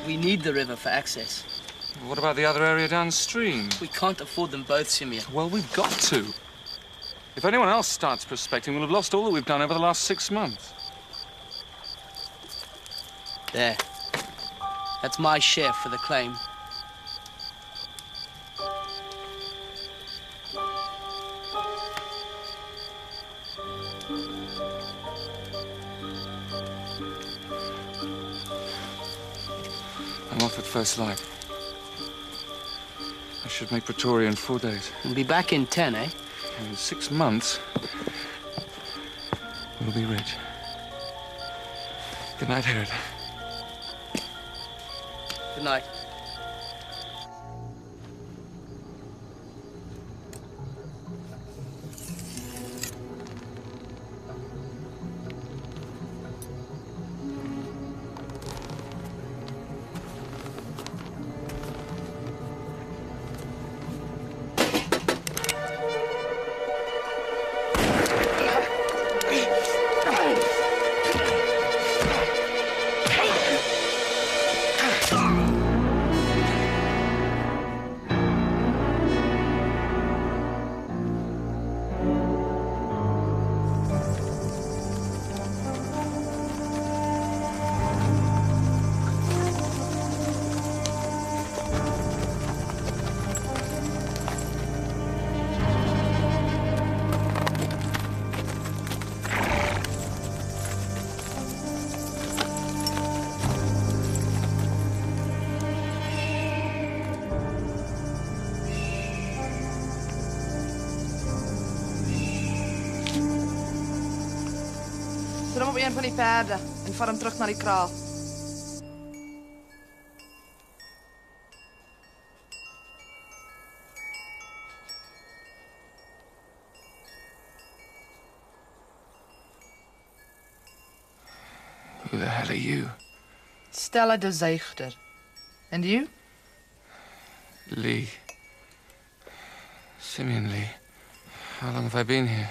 We need the river for access. What about the other area downstream? We can't afford them both, Simion. Well, we've got to. If anyone else starts prospecting, we'll have lost all that we've done over the last 6 months. There. That's my share for the claim. I'm off at first light. I should make Pretoria in 4 days. We'll be back in 10, eh? In 6 months, we'll be rich. Good night, Herod. Good night. Zet hem op een van die paarden en vaar hem terug naar die kraal. Who the hell are you? Stella de Zeigter. And you? Lee. Simion Li. How long have I been here?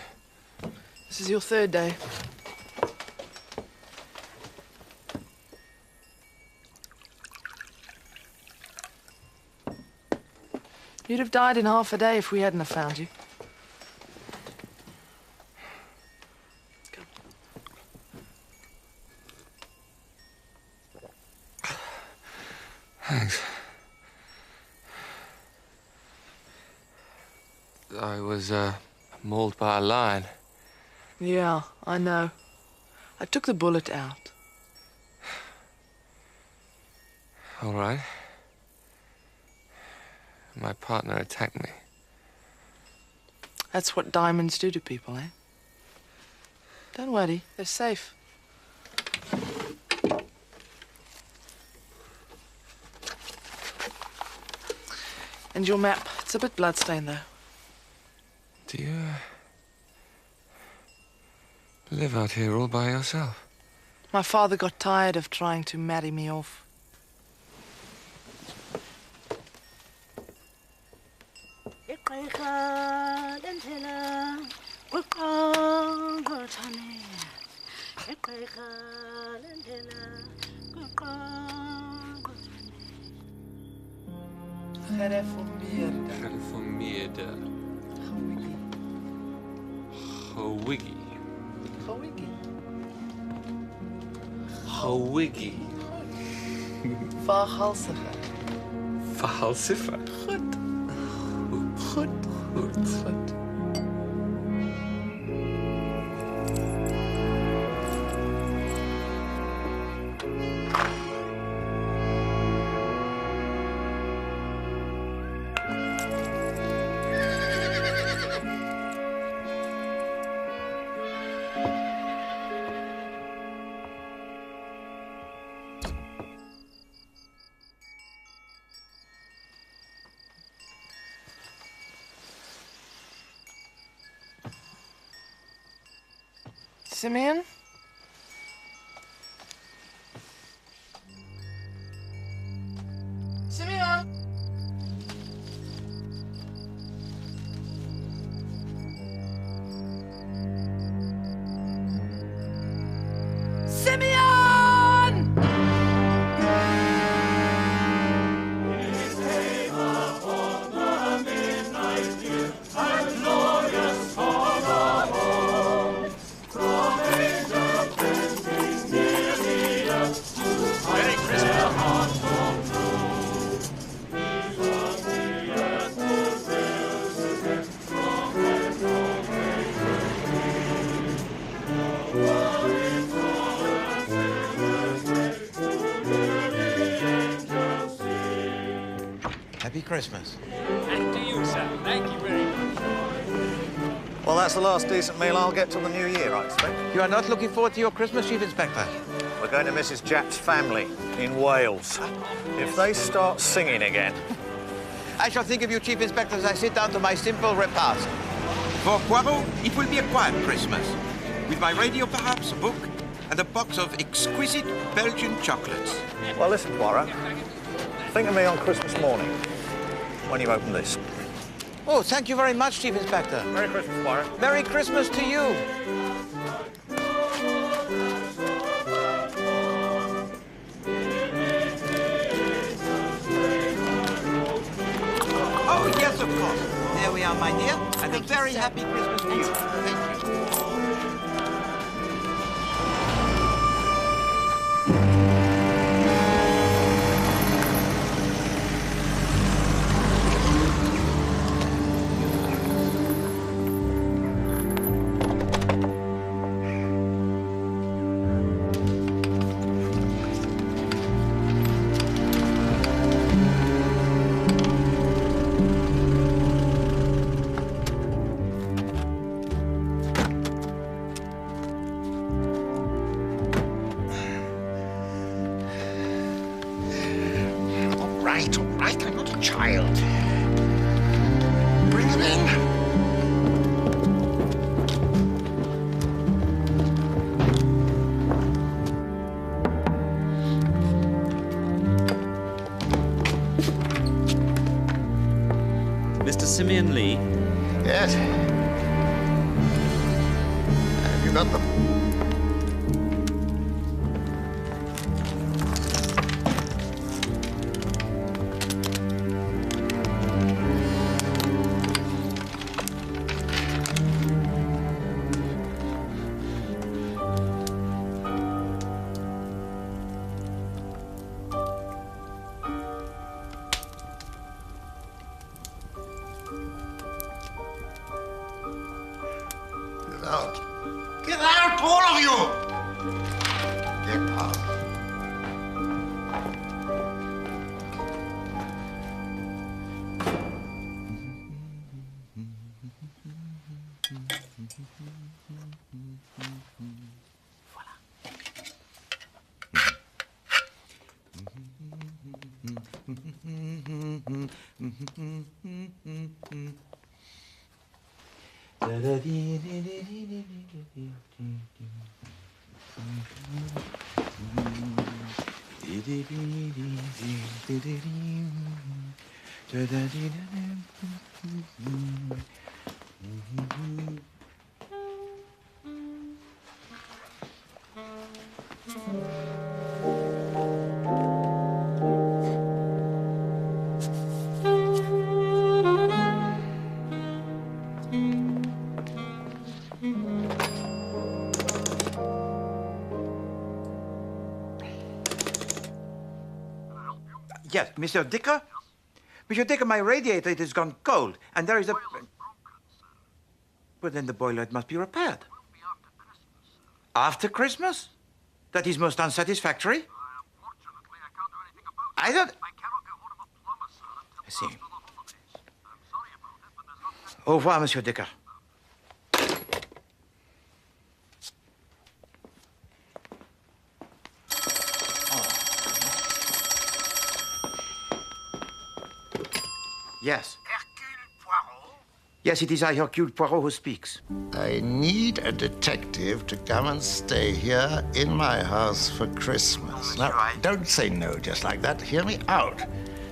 This is your 3rd day. You'd have died in half a day if we hadn't have found you. Come. Thanks. I was, mauled by a lion. Yeah, I know. I took the bullet out. All right. My partner attacked me. That's what diamonds do to people, eh? Don't worry, they're safe. And your map, it's a bit bloodstained, though. Do you, live out here all by yourself? My father got tired of trying to marry me off. Gereformeerde. Gereformeerde. Howiggy. Howiggy. Howiggy. Vaaghalsige. Verhalsifer. Goed. Goed. Goed. Goed. Simion? Simion? Simion! Christmas. And to you, sir. Thank you very much. Well, that's the last decent meal I'll get till the new year, I expect. You are not looking forward to your Christmas, Chief Inspector? We're going to Mrs. Japp's family in Wales. If they start singing again... I shall think of you, Chief Inspector, as I sit down to my simple repast. For Poirot, it will be a quiet Christmas. With my radio, perhaps, a book, and a box of exquisite Belgian chocolates. Well, listen, Poirot. Think of me on Christmas morning, when you open this. Oh, thank you very much, Chief Inspector. Merry Christmas, Poirot. Merry Christmas to you. Oh, yes, of course. There we are, my dear. And a very happy Christmas to you. Thank you. All right, I'm not a child. Bring him in. Mr. Simion Li? Yes. Have you got them? Get out, all of you! Get out. Yes, Monsieur Dicker? Monsieur Dicker, my radiator, it has gone cold, and there is a... But then the boiler must be repaired. After Christmas? That is most unsatisfactory. Unfortunately, I can't do anything about it. I don't... I cannot get hold of a plumber, sir, until I see. after the holidays. I'm sorry about it, but there's nothing... Au revoir, Monsieur Dicker. Yes. Hercule Poirot? Yes, it is I, Hercule Poirot, who speaks. I need a detective to come and stay here in my house for Christmas. Now, don't say no just like that. Hear me out.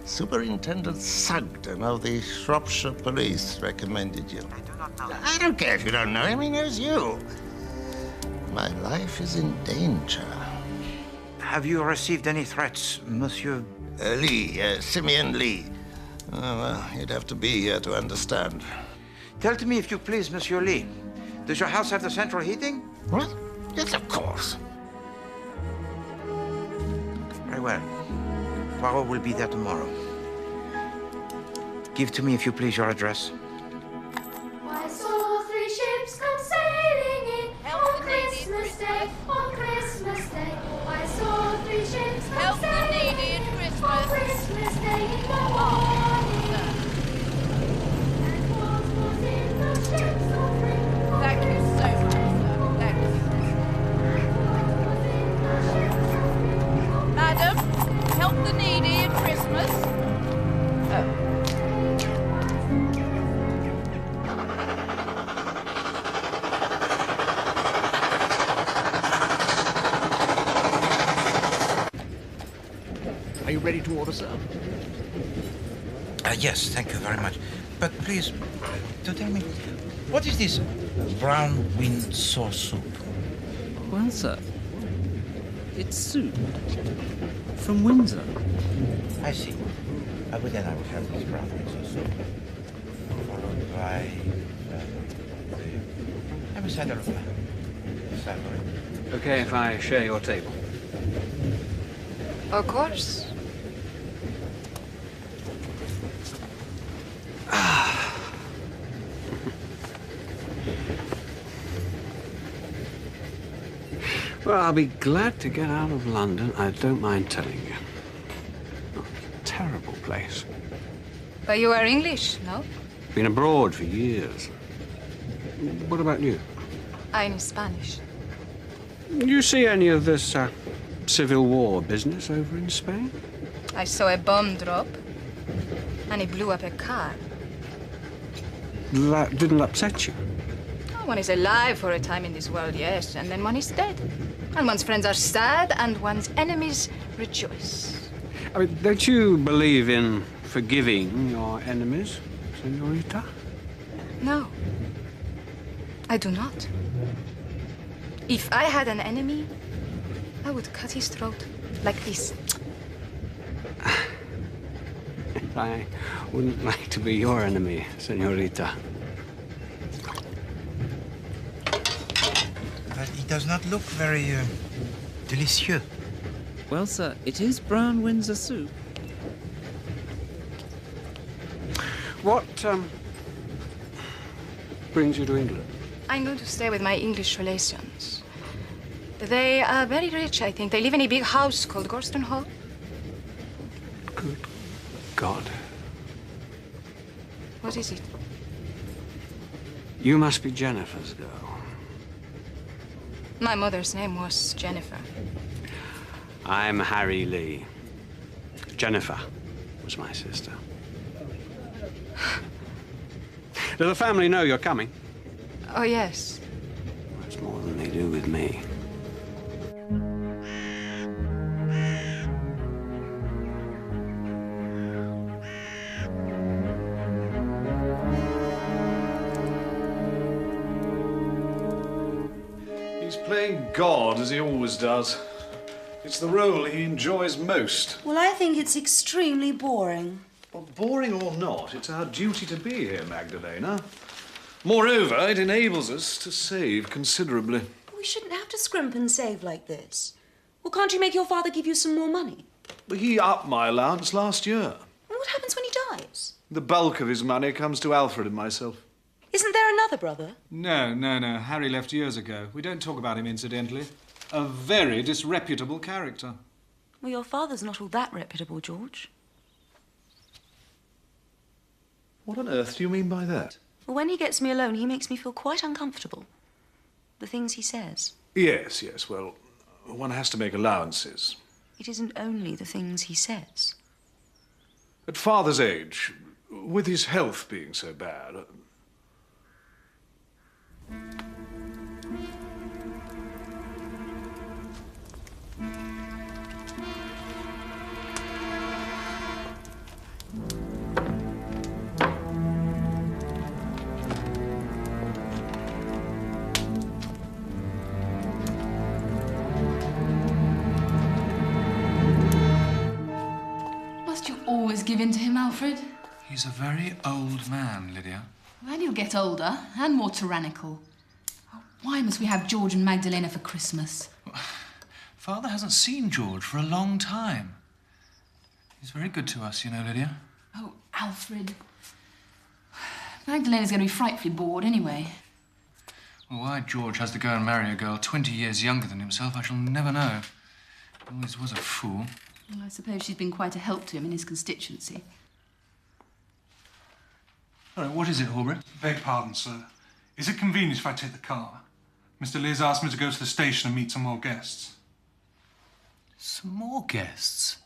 Superintendent Sugden of the Shropshire Police recommended you. I do not know. I don't care if you don't know him. He knows you. My life is in danger. Have you received any threats, Monsieur? Li, Simion Li. Oh, well, you'd have to be here to understand. Tell to me, if you please, Monsieur Li. Does your house have the central heating? What? Yes, of course. Very well. Poirot will be there tomorrow. Give to me, if you please, your address. I saw 3 ships come sailing in on Christmas Day, on Christmas Day. I saw 3 ships come sailing in on Christmas Day in the morning. Are you ready to order, sir? Yes, thank you very much. But please, to tell me, what is this brown Windsor soup? Well, sir, it's soup from Windsor. I see. Well, then I will have this brown Windsor soup, followed by have a saddle of salad. Okay if I share your table? Of course. Well, I'll be glad to get out of London, I don't mind telling you. Oh, terrible place. But you are English, no? Been abroad for years. What about you? I'm Spanish. You see any of this Civil War business over in Spain? I saw a bomb drop, and it blew up a car. That didn't upset you? Oh, one is alive for a time in this world, yes, and then one is dead. And one's friends are sad, and one's enemies rejoice. I mean, don't you believe in forgiving your enemies, Senorita? No, I do not. If I had an enemy, I would cut his throat like this. I wouldn't like to be your enemy, Senorita. But it does not look very delicious. Well, sir, it is brown Windsor soup. What brings you to England? I'm going to stay with my English relations. They are very rich, I think. They live in a big house called Gorston Holu. Good God. What is it? You must be Jennifer's girl. My mother's name was Jennifer. I'm Harry Lee. Jennifer was my sister. Does the family know you're coming? Oh, yes. That's more than they do with me. He's playing God, as he always does. It's the role he enjoys most. Well, I think it's extremely boring. Well, boring or not, it's our duty to be here, Magdalena. Moreover, it enables us to save considerably. We shouldn't have to scrimp and save like this. Well, can't you make your father give you some more money? He upped my allowance last year. And what happens when he dies? The bulk of his money comes to Alfred and myself. Isn't there another brother? No. Harry left years ago. We don't talk about him incidentally. A very disreputable character. Well, your father's not all that reputable, George. What on earth do you mean by that? Well, when he gets me alone, he makes me feel quite uncomfortable. The things he says. Yes, well, one has to make allowances. It isn't only the things he says. At father's age, with his health being so bad... Must you always give in to him, Alfred? He's a very old man, Lydia. Well, he'll get older and more tyrannical. Oh, why must we have George and Magdalena for Christmas? Father hasn't seen George for a long time. He's very good to us, you know, Lydia. Oh, Alfred. Magdalena's going to be frightfully bored anyway. Well, why George has to go and marry a girl 20 years younger than himself, I shall never know. He always was a fool. Well, I suppose she's been quite a help to him in his constituency. All right, what is it, Horbury? Beg pardon, sir. Is it convenient if I take the car? Mr. Lee's asked me to go to the station and meet some more guests. Some more guests?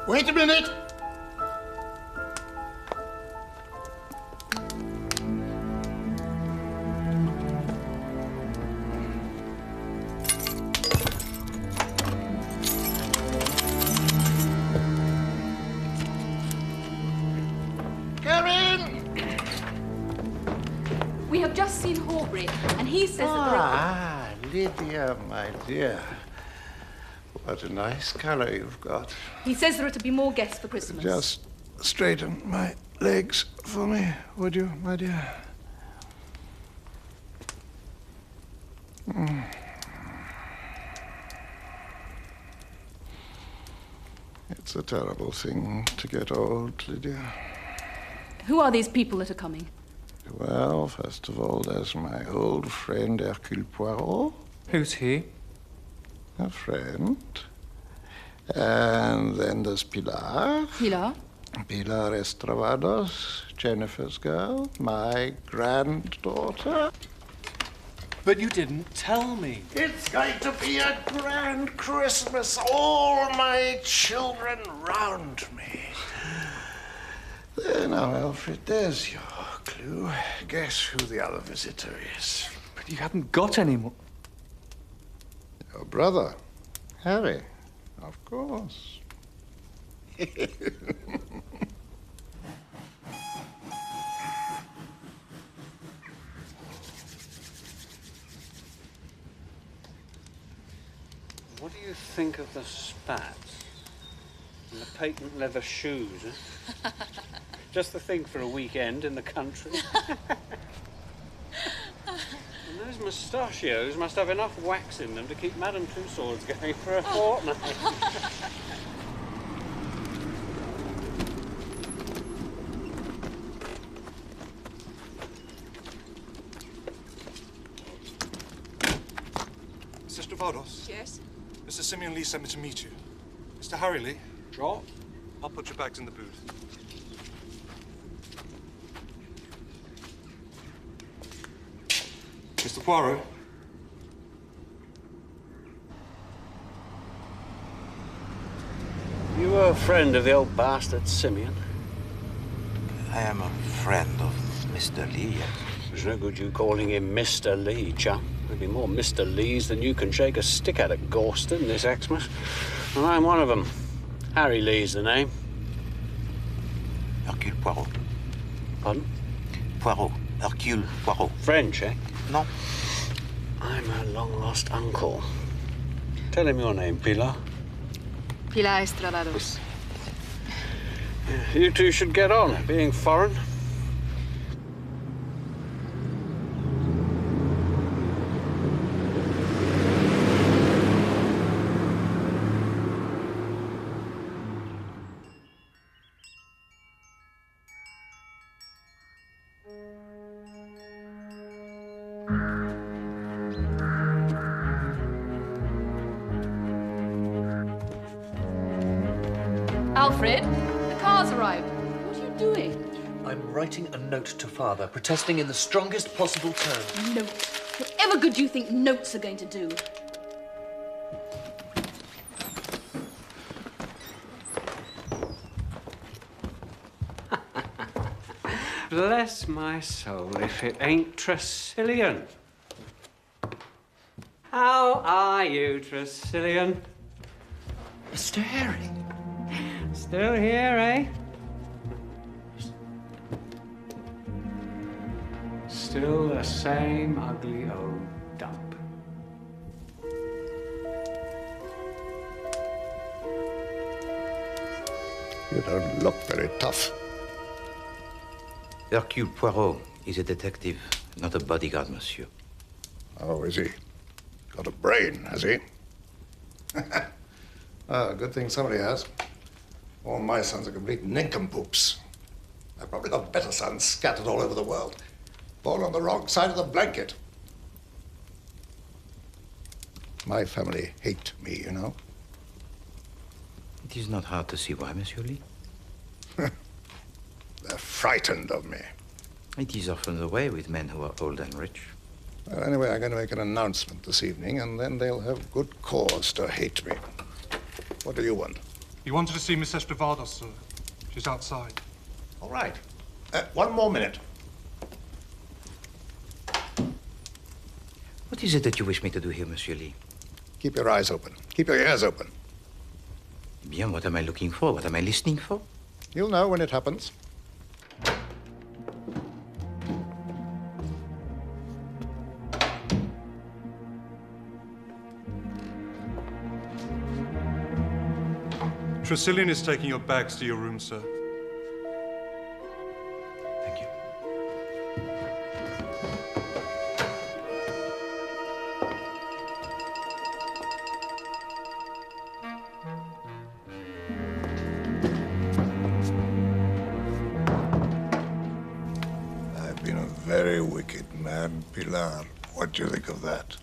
Wait a minute! Come in! We have just seen Horbury, and he says that there are... Ah, Lydia, my dear. What a nice colour you've got. He says there are to be more guests for Christmas. Just straighten my legs for me, would you, my dear? It's a terrible thing to get old, Lydia. Who are these people that are coming? Well, first of all, there's my old friend Hercule Poirot. Who's he? A friend. And then there's Pilar. Pilar? Pilar Estravados, Jennifer's girl, my granddaughter. But you didn't tell me. It's going to be a grand Christmas. All my children round me. There now, Alfred, there's your clue. Guess who the other visitor is. But you haven't got any more. Your brother, Harry, of course. What do you think of the spats and the patent leather shoes? Eh? Just the thing for a weekend in the country. And those mustachios must have enough wax in them to keep Madame Tussauds going for a fortnight. Mr. Estravados? Yes? Mr. Simion Li sent me to meet you. Mr. Harry Li? Drop. I'll put your bags in the booth. Mr. Poirot? You were a friend of the old bastard Simion? I am a friend of Mr. Li, yes. There's no good you calling him Mr. Li, chum. There'll be more Mr. Lees than you can shake a stick at Gorston this Xmas. And I'm one of them. Harry Lee's the name. Hercule Poirot. Pardon? Poirot. Hercule Poirot. French, eh? No. I'm her long-lost uncle. Tell him your name, Pilar. Pilar Estravados. You two should get on, being foreign. Alfred, the car's arrived. What are you doing? I'm writing a note to Father, protesting in the strongest possible terms. Notes. Whatever good do you think notes are going to do? Bless my soul if it ain't Tresillian. How are you, Tresillian? Mr. Harry. Still here, eh? Still the same ugly old dump. You don't look very tough. Hercule Poirot is a detective, not a bodyguard, monsieur. Oh, is he? Got a brain, has he? Ah, good thing somebody has. All my sons are complete nincompoops. I've probably got better sons scattered all over the world. Born on the wrong side of the blanket. My family hate me, you know. It is not hard to see why, Monsieur Li. They're frightened of me. It is often the way with men who are old and rich. Well, anyway, I'm going to make an announcement this evening, and then they'll have good cause to hate me. What do you want? You wanted to see Miss Estravados, sir. She's outside. All right. One more minute. What is it that you wish me to do here, Monsieur Li? Keep your eyes open. Keep your ears open. Bien, what am I looking for? What am I listening for? You'll know when it happens. Tressilian is taking your bags to your room, sir. Thank you. I've been a very wicked man, Pilar. What do you think of that?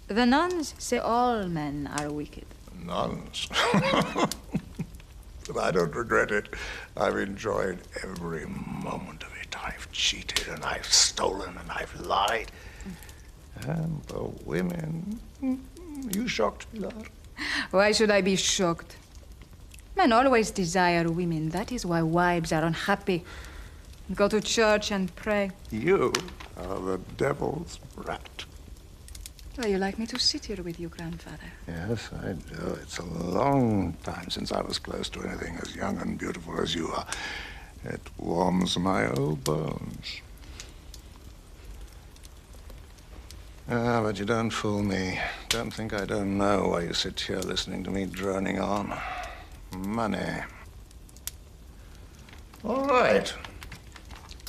The nuns say all men are wicked. Nuns. But I don't regret it. I've enjoyed every moment of it. I've cheated and I've stolen and I've lied. And the women. You shocked, Pilar? Why should I be shocked? Men always desire women. That is why wives are unhappy. Go to church and pray. You are the devil's brat. Well, you like me to sit here with you, grandfather? Yes, I do. It's a long time since I was close to anything as young and beautiful as you are. It warms my old bones. Ah, but you don't fool me. Don't think I don't know why you sit here listening to me droning on. Money. All right.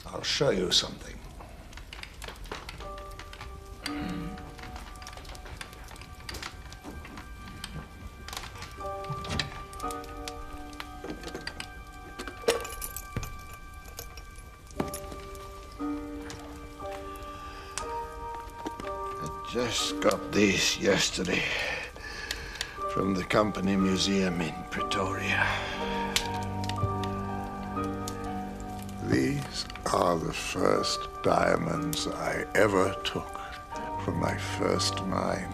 I'll show you something. Just got these yesterday from the company museum in Pretoria. These are the first diamonds I ever took from my first mine.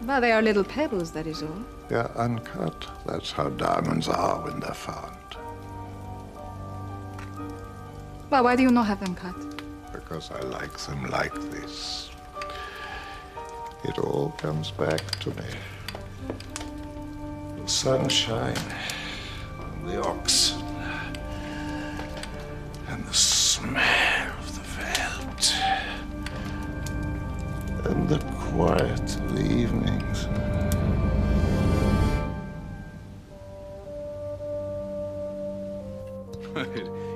Well, they are little pebbles, that is all. They're uncut. That's how diamonds are when they're found. Well, why do you not have them cut? Because I like them like this. It all comes back to me. The sunshine, and the oxen, and the smell of the veldt, and the quiet of the evenings.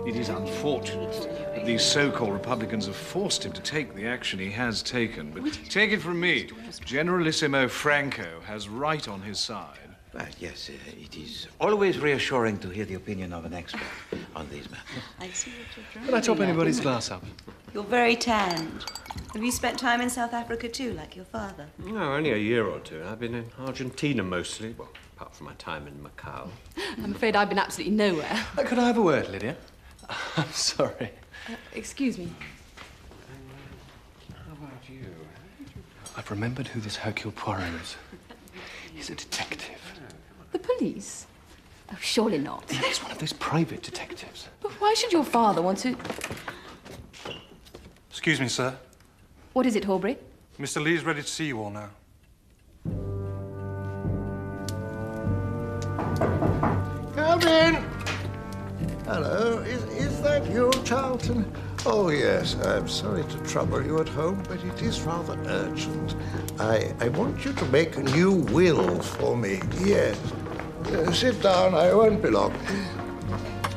It is unfortunate that these so-called Republicans have forced him to take the action he has taken. But take it from me, Generalissimo Franco has right on his side. Well, yes, it is always reassuring to hear the opinion of an expert on these matters. I see what you're trying. Can I top anybody's glass up? You're very tanned. Have you spent time in South Africa too, like your father? No, only a year or two. I've been in Argentina mostly, well, apart from my time in Macau. I'm afraid I've been absolutely nowhere. Could I have a word, Lydia? I'm sorry. Excuse me. How about you? I've remembered who this Hercule Poirot is. He's a detective. The police? Oh, surely not. He's one of those private detectives. But why should your father want to... Excuse me, sir. What is it, Horbury? Mr. Lee's ready to see you all now. Come in. Hello, is that you, Charlton? Oh, yes, I'm sorry to trouble you at home, but it is rather urgent. I want you to make a new will for me. Yes. Sit down, I won't be long.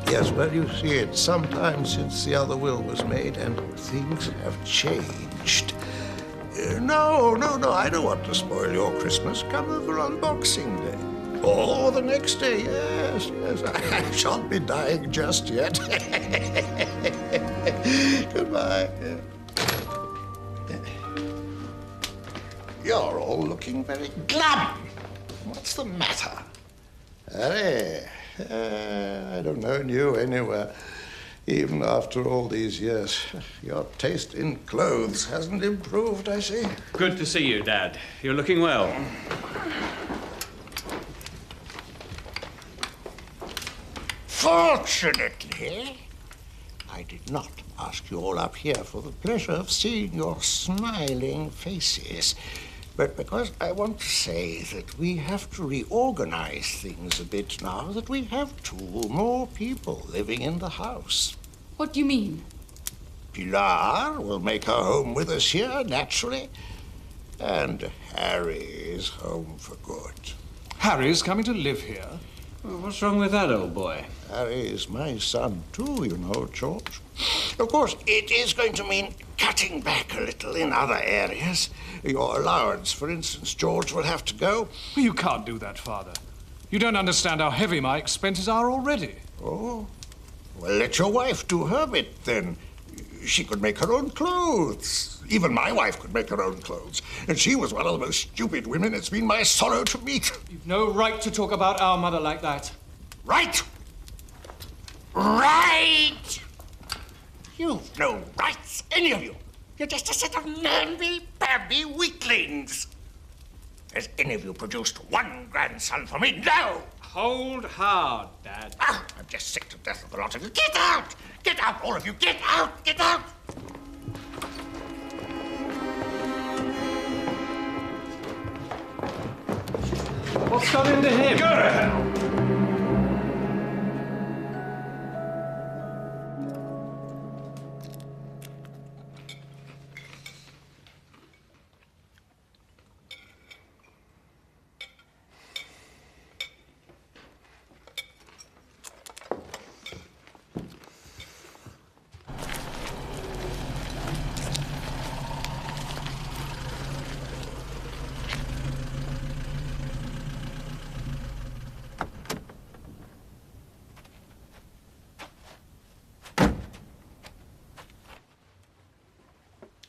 Yes, well, you see, it's some time since the other will was made, and things have changed. No, I don't want to spoil your Christmas. Come over on Boxing Day. Or the next day, yes. I shan't be dying just yet. Goodbye. You're all looking very glum. What's the matter? Harry, I don't know you anywhere. Even after all these years, your taste in clothes hasn't improved, I see. Good to see you, Dad. You're looking well. Fortunately, I did not ask you all up here for the pleasure of seeing your smiling faces, but because I want to say that we have to reorganize things a bit now that we have 2 more people living in the house. What do you mean? Pilar will make her home with us here, naturally, and Harry is home for good. Harry's coming to live here? Well, what's wrong with that, old boy? Harry is my son, too, you know, George. Of course, it is going to mean cutting back a little in other areas. Your allowance, for instance, George will have to go. Well, you can't do that, Father. You don't understand how heavy my expenses are already. Oh? Well, let your wife do her bit, then. She could make her own clothes. Even my wife could make her own clothes. And she was one of the most stupid women it's been my sorrow to meet. You've no right to talk about our mother like that. Right! Right! You've no rights, any of you. You're just a set of namby-pamby weaklings. Has any of you produced one grandson for me? No! Hold hard, Dad. Ah, I'm just sick to death of the lot of you. Get out! Get out, all of you! Get out! Get out! What's got into him? Go to hell!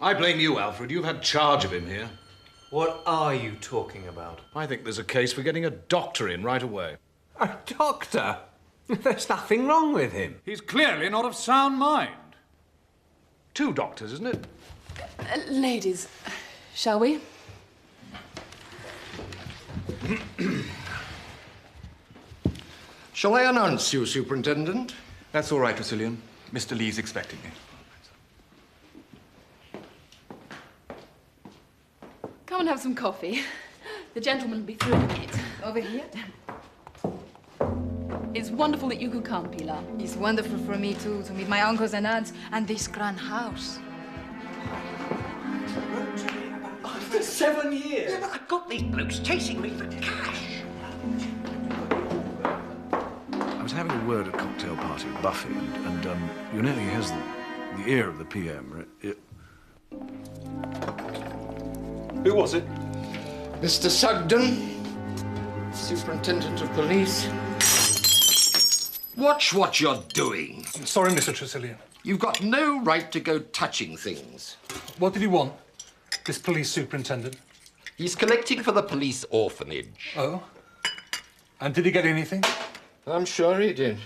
I blame you, Alfred. You've had charge of him here. What are you talking about? I think there's a case for getting a doctor in right away. A doctor? There's nothing wrong with him. He's clearly not of sound mind. 2 doctors, isn't it? Ladies, shall we? Shall I announce you, Superintendent? That's all right, Tressilian. Mr. Lee's expecting me. Come and have some coffee. The gentleman will be through in a minute. Over here? It's wonderful that you could come, Pilar. It's wonderful for me, too, to meet my uncles and aunts and this grand house. For 7 years. Yeah, but I've got these blokes chasing me for cash. I was having a word at cocktail party with Buffy, and you know he has the ear of the PM, right? Who was it? Mr. Sugden, Superintendent of Police. Watch what you're doing. I'm sorry, Mr. Tressilian. You've got no right to go touching things. What did he want, this police superintendent? He's collecting for the police orphanage. Oh? And did he get anything? I'm sure he did.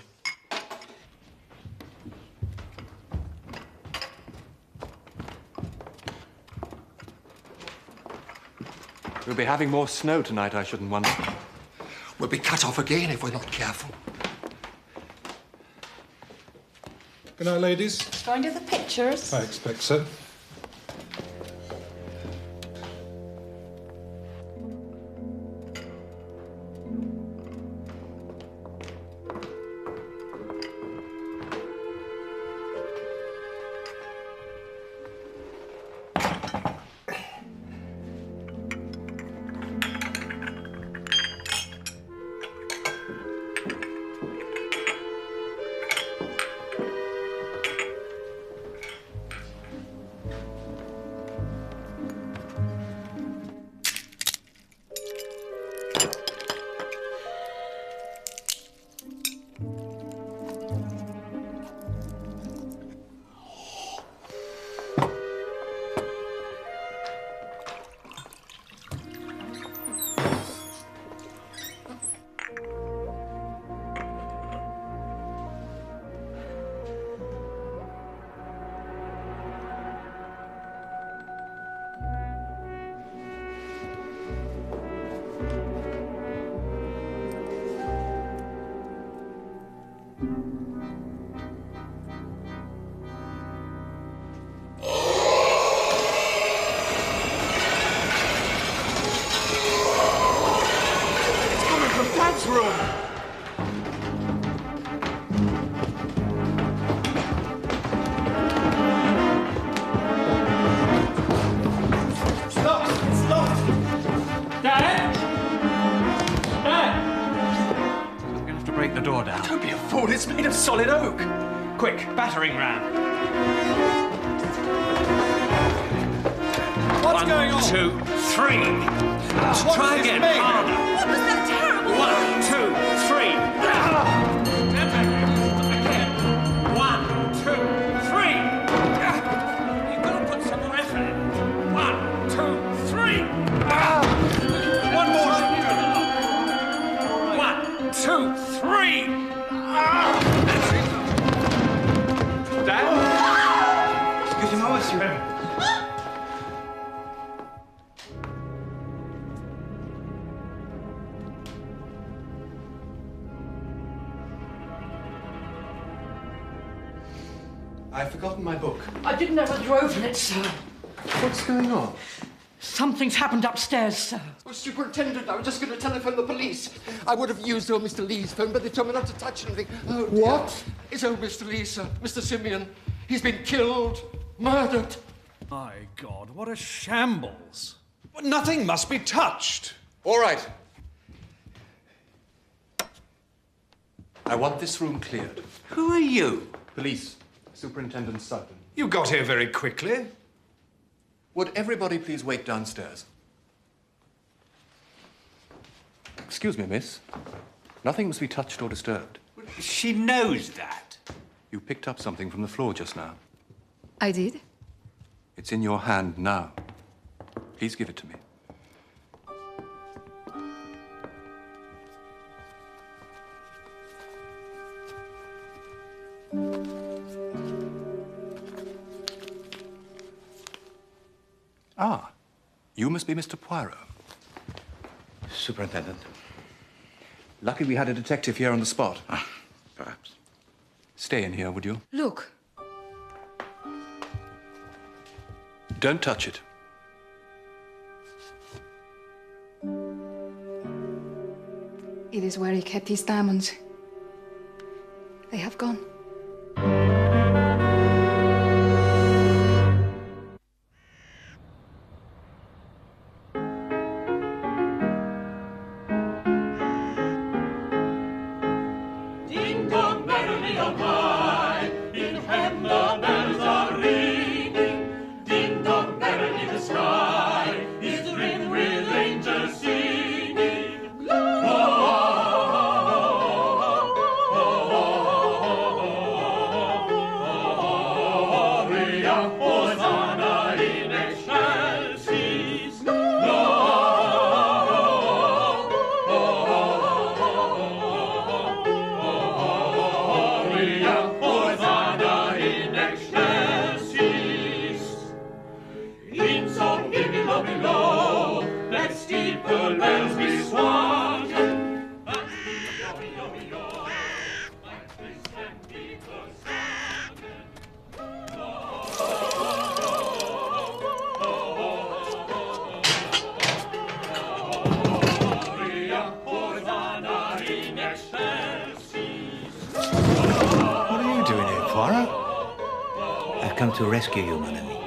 We'll be having more snow tonight, I shouldn't wonder. We'll be cut off again if we're not careful. Good night, ladies. Going to the pictures? I expect so. It's made of solid oak. Quick, battering ram. What's going on? 1, 2, 3. Let's try again. Harder. What was that terrible? 1, 2, 3. Again. 1, 2, 3. You've got to put some more effort in. 1, 2, 3. One more. 1, 2, 3. Dad? Excusez-moi, monsieur. I've forgotten my book. I didn't know whether you opened it, sir. What's going on? Something's happened upstairs, sir. Oh, Superintendent, I was just going to telephone the police. I would have used old Mr. Lee's phone, but they told me not to touch anything. Oh, dear. What? It's old Mr. Lee, sir. Mr. Simion. He's been killed, murdered. My God, what a shambles. Well, nothing must be touched. All right. I want this room cleared. Who are you? Police. Superintendent Sugden. You got here very quickly. Would everybody please wait downstairs? Excuse me, miss. Nothing must be touched or disturbed. She knows that. You picked up something from the floor just now. I did? It's in your hand now. Please give it to me. Ah, you must be Mr. Poirot. Superintendent. Lucky we had a detective here on the spot. Ah, perhaps. Stay in here, would you? Look. Don't touch it. It is where he kept his diamonds. They have gone. To rescue you, mon ami.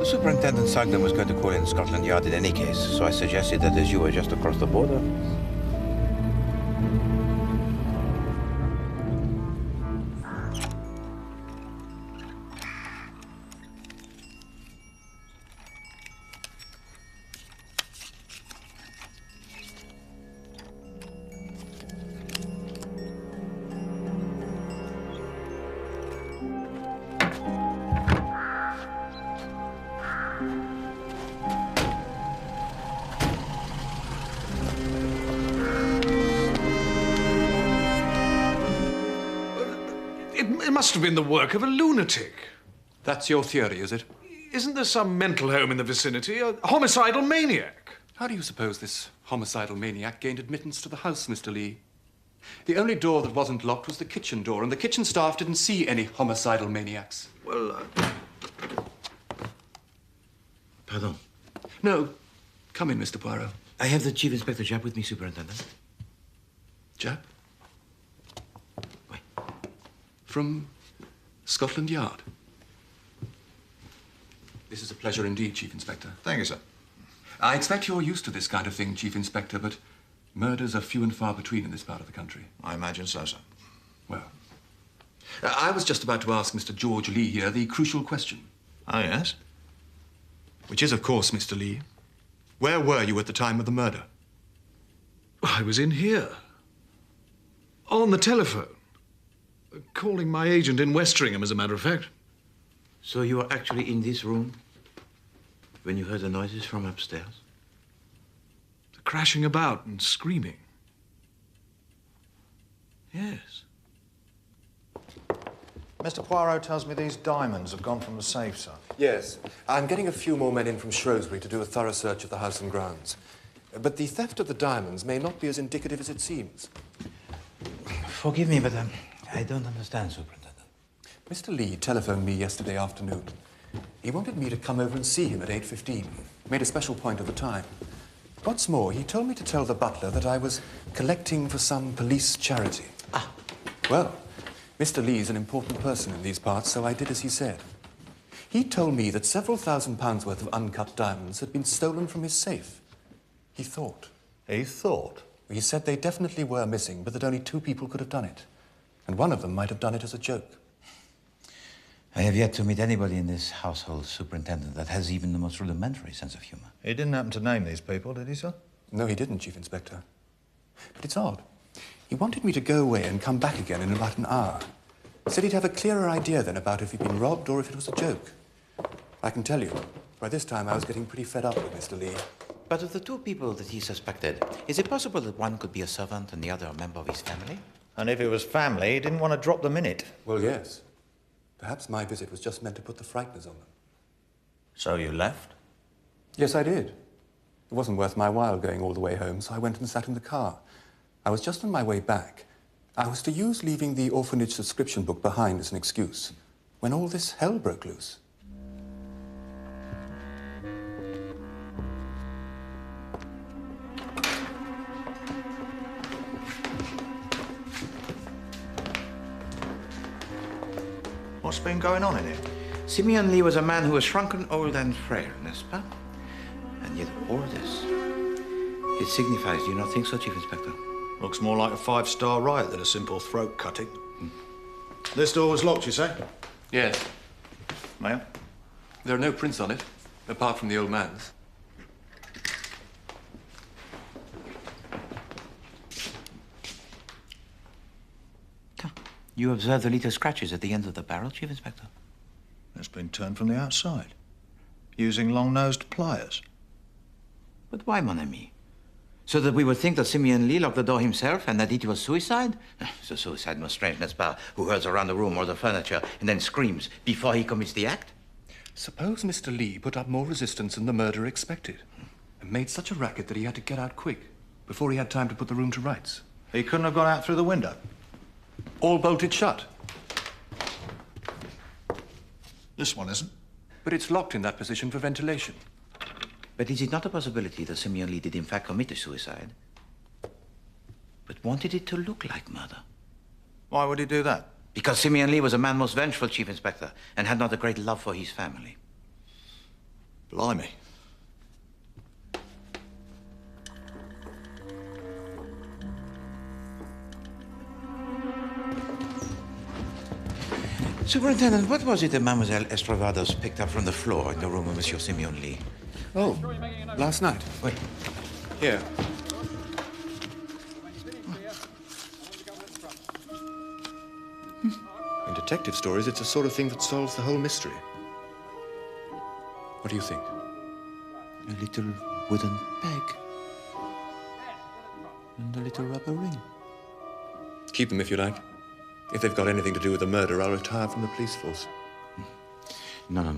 Superintendent Sugden was going to call in Scotland Yard in any case, so I suggested that as you were just across the border. It must have been the work of a lunatic. That's your theory, is it? Isn't there some mental home in the vicinity? A homicidal maniac? How do you suppose this homicidal maniac gained admittance to the house, Mr. Lee? The only door that wasn't locked was the kitchen door, and the kitchen staff didn't see any homicidal maniacs. Well, Pardon? No. Come in, Mr. Poirot. I have the Chief Inspector Japp with me, Superintendent. Japp? From Scotland Yard. This is a pleasure indeed, Chief Inspector. Thank you, sir. I expect you're used to this kind of thing, Chief Inspector, but murders are few and far between in this part of the country. I imagine so, sir. Well, I was just about to ask Mr. George Lee here the crucial question. Oh, yes? Which is, of course, Mr. Lee, where were you at the time of the murder? I was in here. On the telephone. Calling my agent in Westringham, as a matter of fact. So you were actually in this room when you heard the noises from upstairs? The crashing about and screaming. Yes. Mr. Poirot tells me these diamonds have gone from the safe, sir. Yes. I'm getting a few more men in from Shrewsbury to do a thorough search of the house and grounds. But the theft of the diamonds may not be as indicative as it seems. Forgive me, but I don't understand, Superintendent. Mr. Lee telephoned me yesterday afternoon. He wanted me to come over and see him at 8:15. Made a special point of the time. What's more, he told me to tell the butler that I was collecting for some police charity. Ah. Well, Mr. Lee's an important person in these parts, so I did as he said. He told me that several £1,000s worth of uncut diamonds had been stolen from his safe. He thought. He thought? He said they definitely were missing, but that only 2 people could have done it. And one of them might have done it as a joke. I have yet to meet anybody in this household, Superintendent, that has even the most rudimentary sense of humor. He didn't happen to name these people, did he, sir? No, he didn't, Chief Inspector. But it's odd. He wanted me to go away and come back again in about an hour. Said he'd have a clearer idea then about if he'd been robbed or if it was a joke. I can tell you, by this time I was getting pretty fed up with Mr. Lee. But of the 2 people that he suspected, is it possible that one could be a servant and the other a member of his family? And if it was family, he didn't want to drop them in it. Well, yes. Perhaps my visit was just meant to put the frighteners on them. So you left? Yes, I did. It wasn't worth my while going all the way home, so I went and sat in the car. I was just on my way back. I was to use leaving the orphanage subscription book behind as an excuse, when all this hell broke loose. What's been going on in here? Simion Li was a man who was shrunken, old, and frail, n'est-ce pas? And yet all this, it signifies, do you not think so, Chief Inspector? Looks more like a 5-star riot than a simple throat cutting. This door was locked, you say? Yes. Ma'am? There are no prints on it, apart from the old man's. You observed the little scratches at the end of the barrel, Chief Inspector? It's been turned from the outside, using long-nosed pliers. But why, mon ami? So that we would think that Simion Li locked the door himself and that it was suicide? So suicide most strange, n'est-ce pas? Who hurls around the room or the furniture and then screams before he commits the act? Suppose Mr. Lee put up more resistance than the murderer expected and made such a racket that he had to get out quick before he had time to put the room to rights. He couldn't have got out through the window. All bolted shut. This one isn't. But it's locked in that position for ventilation. But is it not a possibility that Simion Li did in fact commit a suicide, but wanted it to look like murder? Why would he do that? Because Simion Li was a man most vengeful, Chief Inspector, and had not a great love for his family. Blimey. Superintendent, what was it that Mademoiselle Estravados picked up from the floor in the room of Monsieur Simion Li? Oh, last night. Wait. Here. In detective stories, it's the sort of thing that solves the whole mystery. What do you think? A little wooden peg. And a little rubber ring. Keep them if you like. If they've got anything to do with the murder, I'll retire from the police force. No.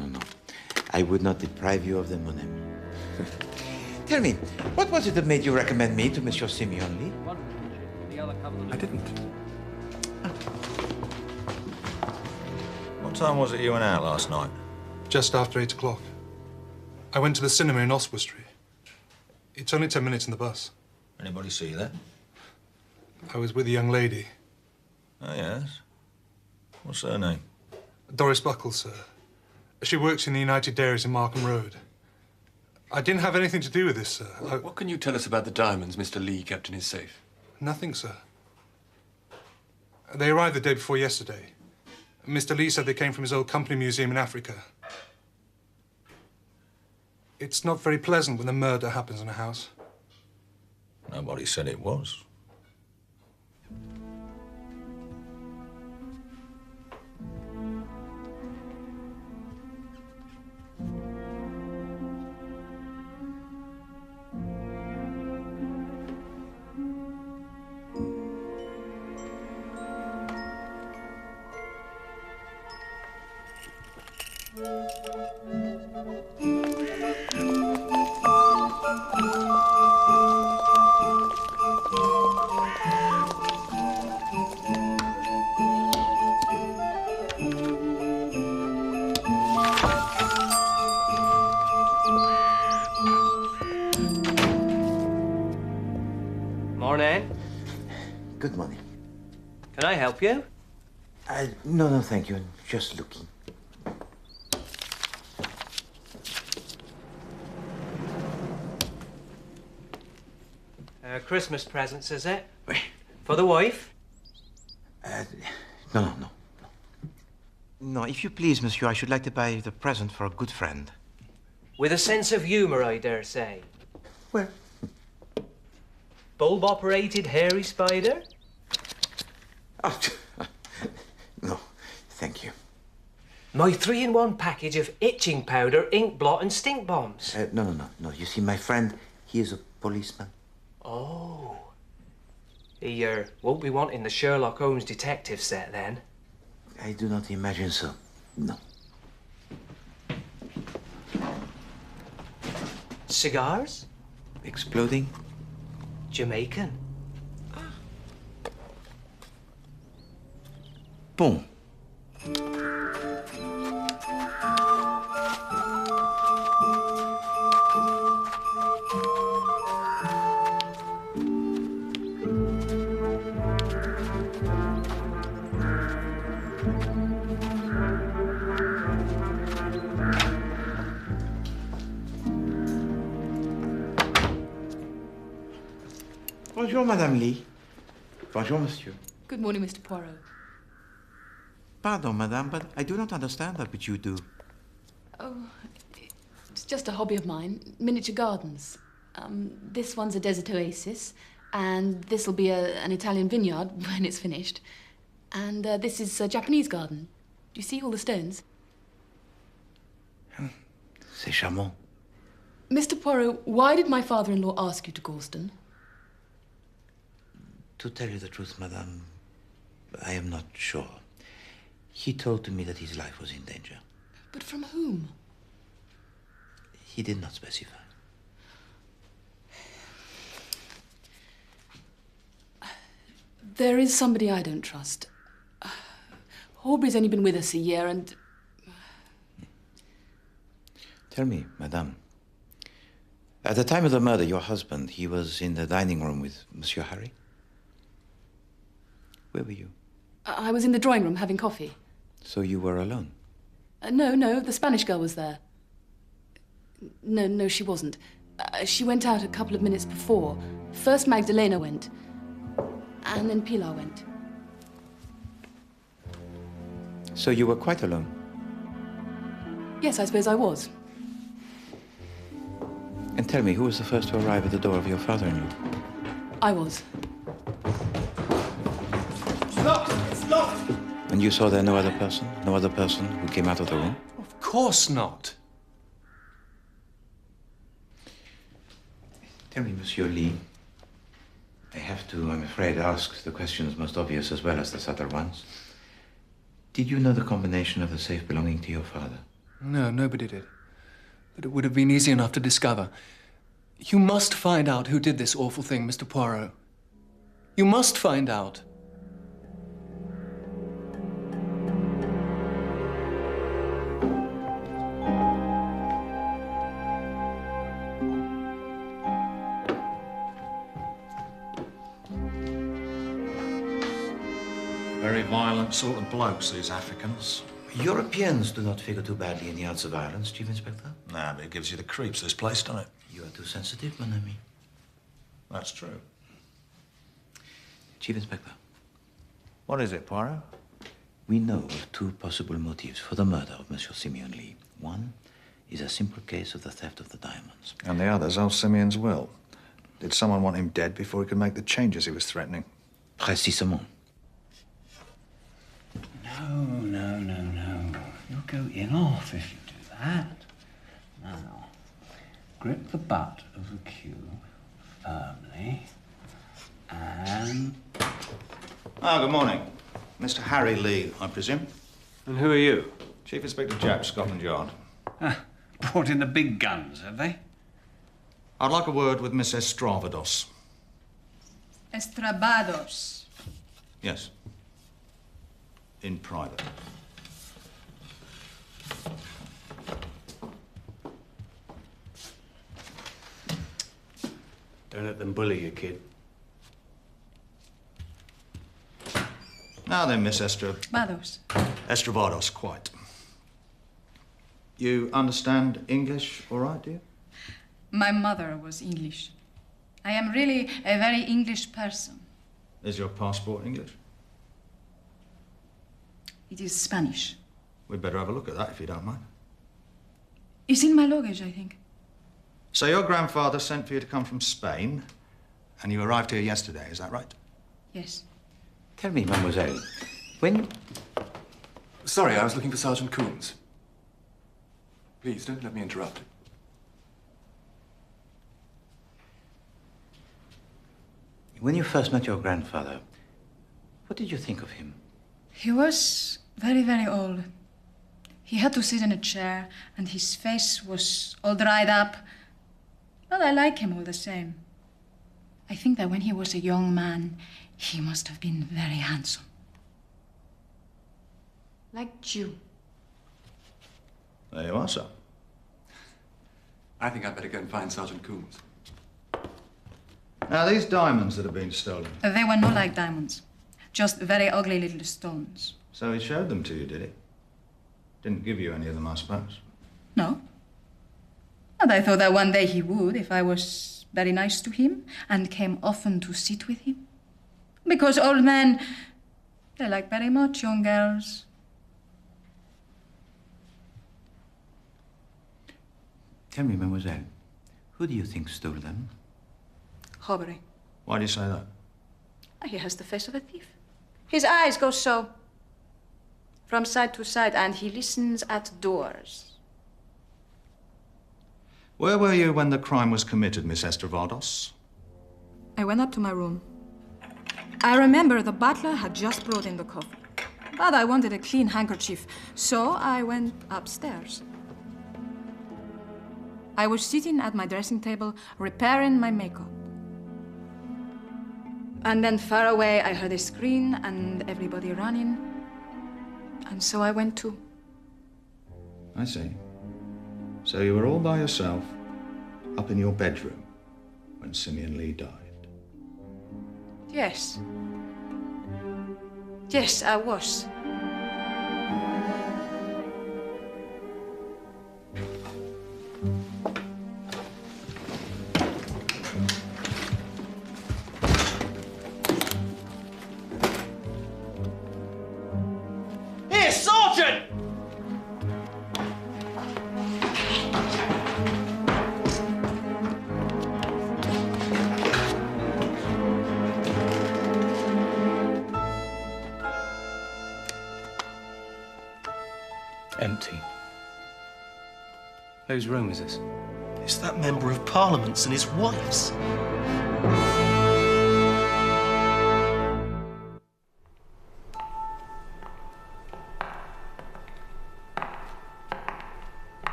I would not deprive you of them, mon ami. Tell me, what was it that made you recommend me to Monsieur Simion Li? I didn't. What time was it you went out last night? Just after 8 o'clock. I went to the cinema in Oswestry. It's only 10 minutes in the bus. Anybody see you there? I was with a young lady. Oh, yes? What's her name? Doris Buckles, sir. She works in the United Dairies in Markham Road. I didn't have anything to do with this, sir. What can you tell us about the diamonds Mr. Li kept in his safe? Nothing, sir. They arrived the day before yesterday. Mr. Li said they came from his old company museum in Africa. It's not very pleasant when a murder happens in a house. Nobody said it was. Morning. Good morning. Can I help you? No, thank you. I'm just looking. Christmas presents, is it? For the wife? No. No, if you please, monsieur, I should like to buy the present for a good friend. With a sense of humour, I dare say. Well. Bulb-operated hairy spider? Oh, no, thank you. My 3-in-1 package of itching powder, ink blot, and stink bombs. No. You see, my friend, he is a policeman. Oh. He won't be wanting the Sherlock Holmes detective set, then? I do not imagine so. No. Cigars? Exploding? Jamaican? Boom. Bonjour, Madame Li. Bonjour, Monsieur. Good morning, Mr. Poirot. Pardon, Madame, but I do not understand that which you do. Oh, it's just a hobby of mine. Miniature gardens. This one's a desert oasis, and this'll be an Italian vineyard when it's finished. And this is a Japanese garden. Do you see all the stones? C'est charmant. Mr. Poirot, why did my father-in-law ask you to Gorston? To tell you the truth, Madame, I am not sure. He told me that his life was in danger. But from whom? He did not specify. There is somebody I don't trust. Aubrey's only been with us a year and... Tell me, Madame, at the time of the murder, your husband, he was in the dining room with Monsieur Harry? Where were you? I was in the drawing room having coffee. So you were alone? No, the Spanish girl was there. No, she wasn't. She went out a couple of minutes before. First Magdalena went, and then Pilar went. So you were quite alone? Yes, I suppose I was. And tell me, who was the first to arrive at the door of your father-in-law? I was. It's locked! And you saw there no other person? No other person who came out of the room? Of course not. Tell me, Monsieur Li, I have to, I'm afraid, ask the questions most obvious as well as the subtle ones. Did you know the combination of the safe belonging to your father? No, nobody did. But it would have been easy enough to discover. You must find out who did this awful thing, Mr. Poirot. You must find out. Very violent sort of blokes, these Africans. Europeans do not figure too badly in the arts of violence, Chief Inspector. Nah, but it gives you the creeps, this place, doesn't it? You are too sensitive, mon ami. That's true. Chief Inspector. What is it, Poirot? We know of two possible motives for the murder of Monsieur Simion Li. One is a simple case of the theft of the diamonds. And the other's old Simeon's will. Did someone want him dead before he could make the changes he was threatening? Précisément. No. You'll go in off if you do that. Now, grip the butt of the cue firmly and... Ah, good morning. Mr. Harry Lee, I presume. And who are you? Chief Inspector Japp, Scotland Yard. Brought in the big guns, have they? I'd like a word with Miss Estravados. Estrabados. Yes. In private. Don't let them bully you, kid. Now then, Miss Bados. Estravados, quite. You understand English all right, do you? My mother was English. I am really a very English person. Is your passport English? It is Spanish. We'd better have a look at that if you don't mind. It's in my luggage, I think. So your grandfather sent for you to come from Spain, and you arrived here yesterday, is that right? Yes. Tell me, mademoiselle, when... Sorry, I was looking for Sergeant Coombs. Please, don't let me interrupt. When you first met your grandfather, what did you think of him? He was very, very old. He had to sit in a chair, and his face was all dried up. But I like him all the same. I think that when he was a young man, he must have been very handsome. Like you. There you are, sir. I think I'd better go and find Sergeant Coombs. Now, these diamonds that have been stolen. They were not like diamonds. Just very ugly little stones. So he showed them to you, did he? Didn't give you any of them, I suppose. No. And I thought that one day he would, if I was very nice to him and came often to sit with him. Because old men, they like very much young girls. Tell me, mademoiselle, who do you think stole them? Robbery. Why do you say that? He has the face of a thief. His eyes go so, from side to side, and he listens at doors. Where were you when the crime was committed, Miss Estravados? I went up to my room. I remember the butler had just brought in the coffee. But I wanted a clean handkerchief, so I went upstairs. I was sitting at my dressing table, repairing my makeup. And then far away, I heard a scream and everybody running. And so I went too. I see. So you were all by yourself, up in your bedroom, when Simion Li died? Yes. Yes, I was. Here, Sergeant! Empty. Whose room is this? It's that Member of Parliament's and his wife's.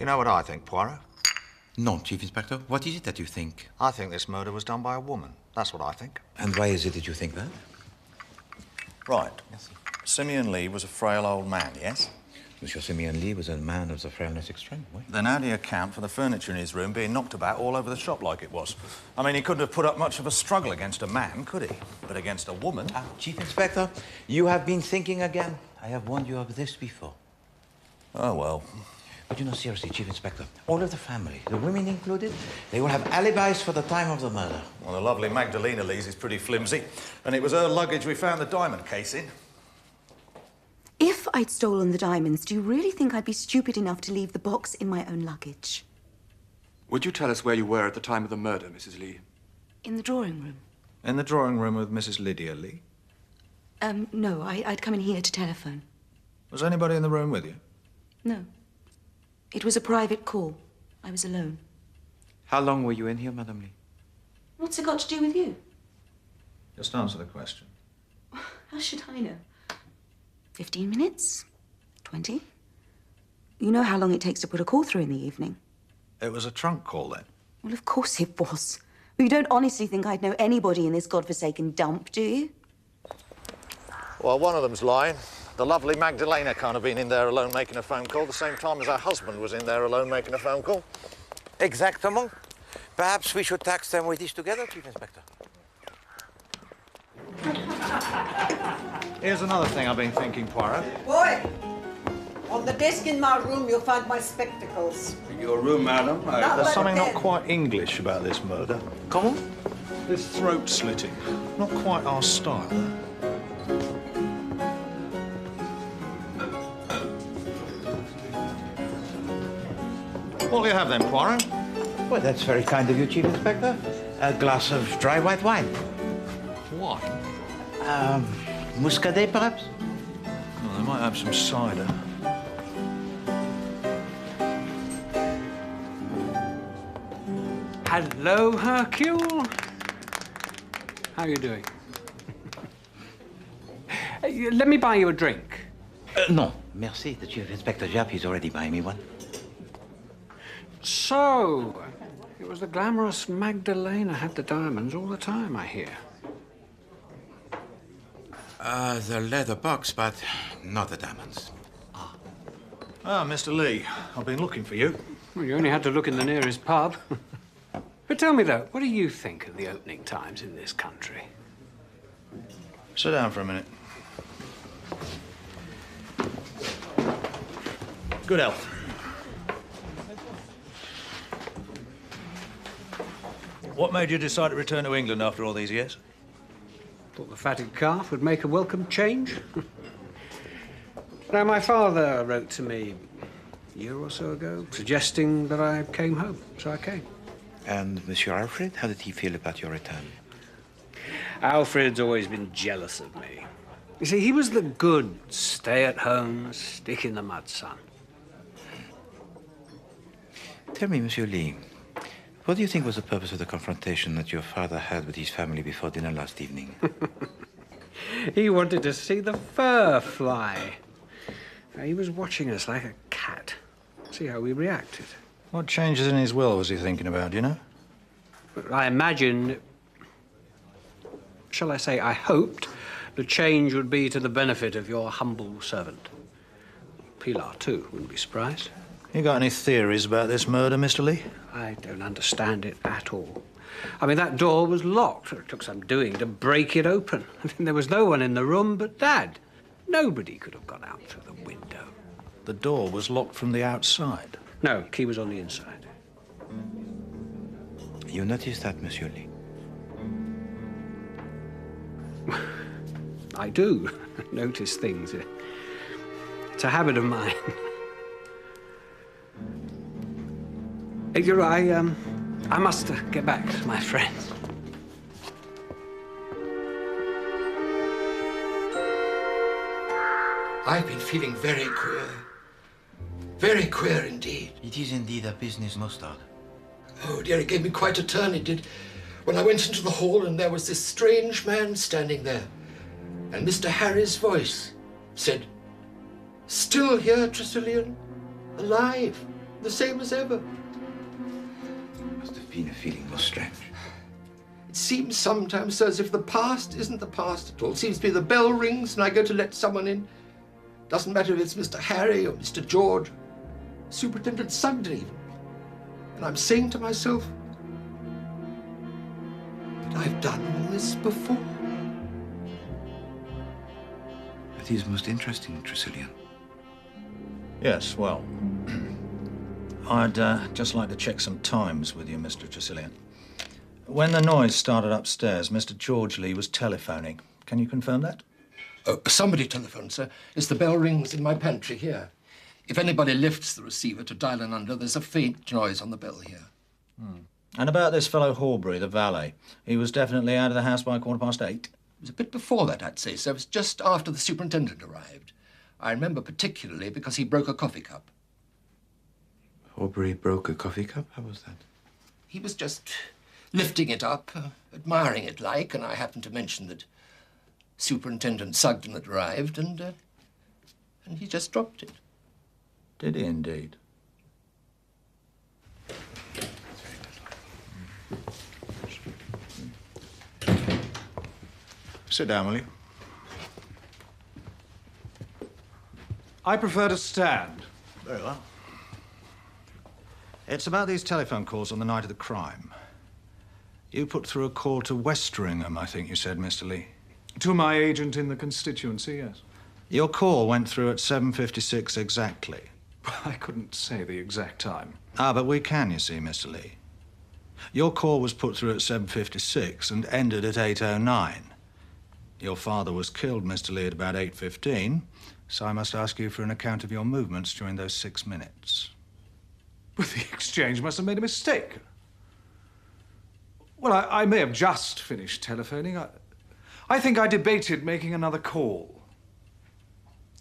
You know what I think, Poirot? No, Chief Inspector. What is it that you think? I think this murder was done by a woman. That's what I think. And why is it that you think that? Right. Simion Li was a frail old man, yes? Monsieur Simion Li was a man of the frailness extreme, oui. Then how do you account for the furniture in his room being knocked about all over the shop like it was? I mean, he couldn't have put up much of a struggle against a man, could he? But against a woman... Chief Inspector, you have been thinking again. I have warned you of this before. Oh, well. But you know, seriously, Chief Inspector, all of the family, the women included, they will have alibis for the time of the murder. Well, the lovely Magdalena Lee's is pretty flimsy. And it was her luggage we found the diamond case in. If I'd stolen the diamonds, do you really think I'd be stupid enough to leave the box in my own luggage? Would you tell us where you were at the time of the murder, Mrs. Li? In the drawing room? In the drawing room with Mrs. Lydia Lee? No, I'd come in here to telephone. Was anybody in the room with you? No. It was a private call. I was alone. How long were you in here, Madame Lee? What's it got to do with you? Just answer the question. How should I know? 15 minutes? 20? You know how long it takes to put a call through in the evening. It was a trunk call, then? Well, of course it was. But you don't honestly think I'd know anybody in this godforsaken dump, do you? Well, one of them's lying. The lovely Magdalena can't have been in there alone making a phone call the same time as her husband was in there alone making a phone call. Exactement. Perhaps we should tax them with this together, Chief Inspector. Here's another thing I've been thinking, Poirot. Boy, on the desk in my room you'll find my spectacles. In your room, madam? Not There's like something that. not quite English about this murder. Comment? This throat slitting. Not quite our style. What'll you have then, Poirot? Well, that's very kind of you, Chief Inspector. A glass of dry white wine. Wine? Muscadet, perhaps? Well, they might have some cider. Hello, Hercule. How are you doing? Let me buy you a drink. No, merci. The Chief Inspector Japp is already buying me one. So, it was the glamorous Magdalena had the diamonds all the time, I hear. The leather box, but not the diamonds. Ah, Mr. Lee, I've been looking for you. Well, you only had to look in the nearest pub. But tell me, though, what do you think of the opening times in this country? Sit down for a minute. Good health. What made you decide to return to England after all these years? Thought the fatted calf would make a welcome change. Now, my father wrote to me a year or so ago, suggesting that I came home, so I came. And Monsieur Alfred, how did he feel about your return? Alfred's always been jealous of me. You see, he was the good, stay-at-home, stick-in-the-mud son. Tell me, Monsieur Lee, what do you think was the purpose of the confrontation that your father had with his family before dinner last evening? He wanted to see the fur fly. He was watching us like a cat, see how we reacted. What changes in his will was he thinking about, do you know? I imagine, shall I say, I hoped the change would be to the benefit of your humble servant. Pilar, too, wouldn't be surprised. You got any theories about this murder, Mr. Lee? I don't understand it at all. I mean, that door was locked. It took some doing to break it open. I mean, there was no one in the room but Dad. Nobody could have gone out through the window. The door was locked from the outside? No, key was on the inside. You noticed that, Monsieur Lee? I do notice things. It's a habit of mine. You're right, I must get back to my friends. I've been feeling very queer. Very queer indeed. It is indeed a business mustard. Oh dear, it gave me quite a turn, it did. When I went into the hall and there was this strange man standing there. And Mr. Harry's voice said, "Still here, Tressilian? Alive? the same as ever. Must have been a feeling most strange. It seems sometimes, sir, as if the past isn't the past at all. It seems to be the bell rings and I go to let someone in. Doesn't matter if it's Mr. Harry or Mr. George, Superintendent Sugden even. And I'm saying to myself, but I've done all this before. It is most interesting, Tressilian. Yes, well, I'd just like to check some times with you, Mr. Tressilian. When the noise started upstairs, Mr. George Lee was telephoning. Can you confirm that? Oh, somebody telephoned, sir. It's the bell rings in my pantry here. If anybody lifts the receiver to dial an under, there's a faint noise on the bell here. And about this fellow Horbury, the valet, he was definitely out of the house by 8:15? It was a bit before that, I'd say, sir. It was just after the superintendent arrived. I remember particularly because he broke a coffee cup. Horbury broke a coffee cup? How was that? He was just lifting it up, admiring it like, and I happened to mention that Superintendent Sugden had arrived, and he just dropped it. Did he indeed? Sit down, will you? I prefer to stand. Very well. It's about these telephone calls on the night of the crime. You put through a call to Westringham, I think you said, Mr. Lee. To my agent in the constituency, yes. Your call went through at 7:56 exactly. I couldn't say the exact time. Ah, but we can, you see, Mr. Lee. Your call was put through at 7:56 and ended at 8:09. Your father was killed, Mr. Lee, at about 8:15, so I must ask you for an account of your movements during those 6 minutes. But the exchange must have made a mistake. Well, I may have just finished telephoning. I think I debated making another call.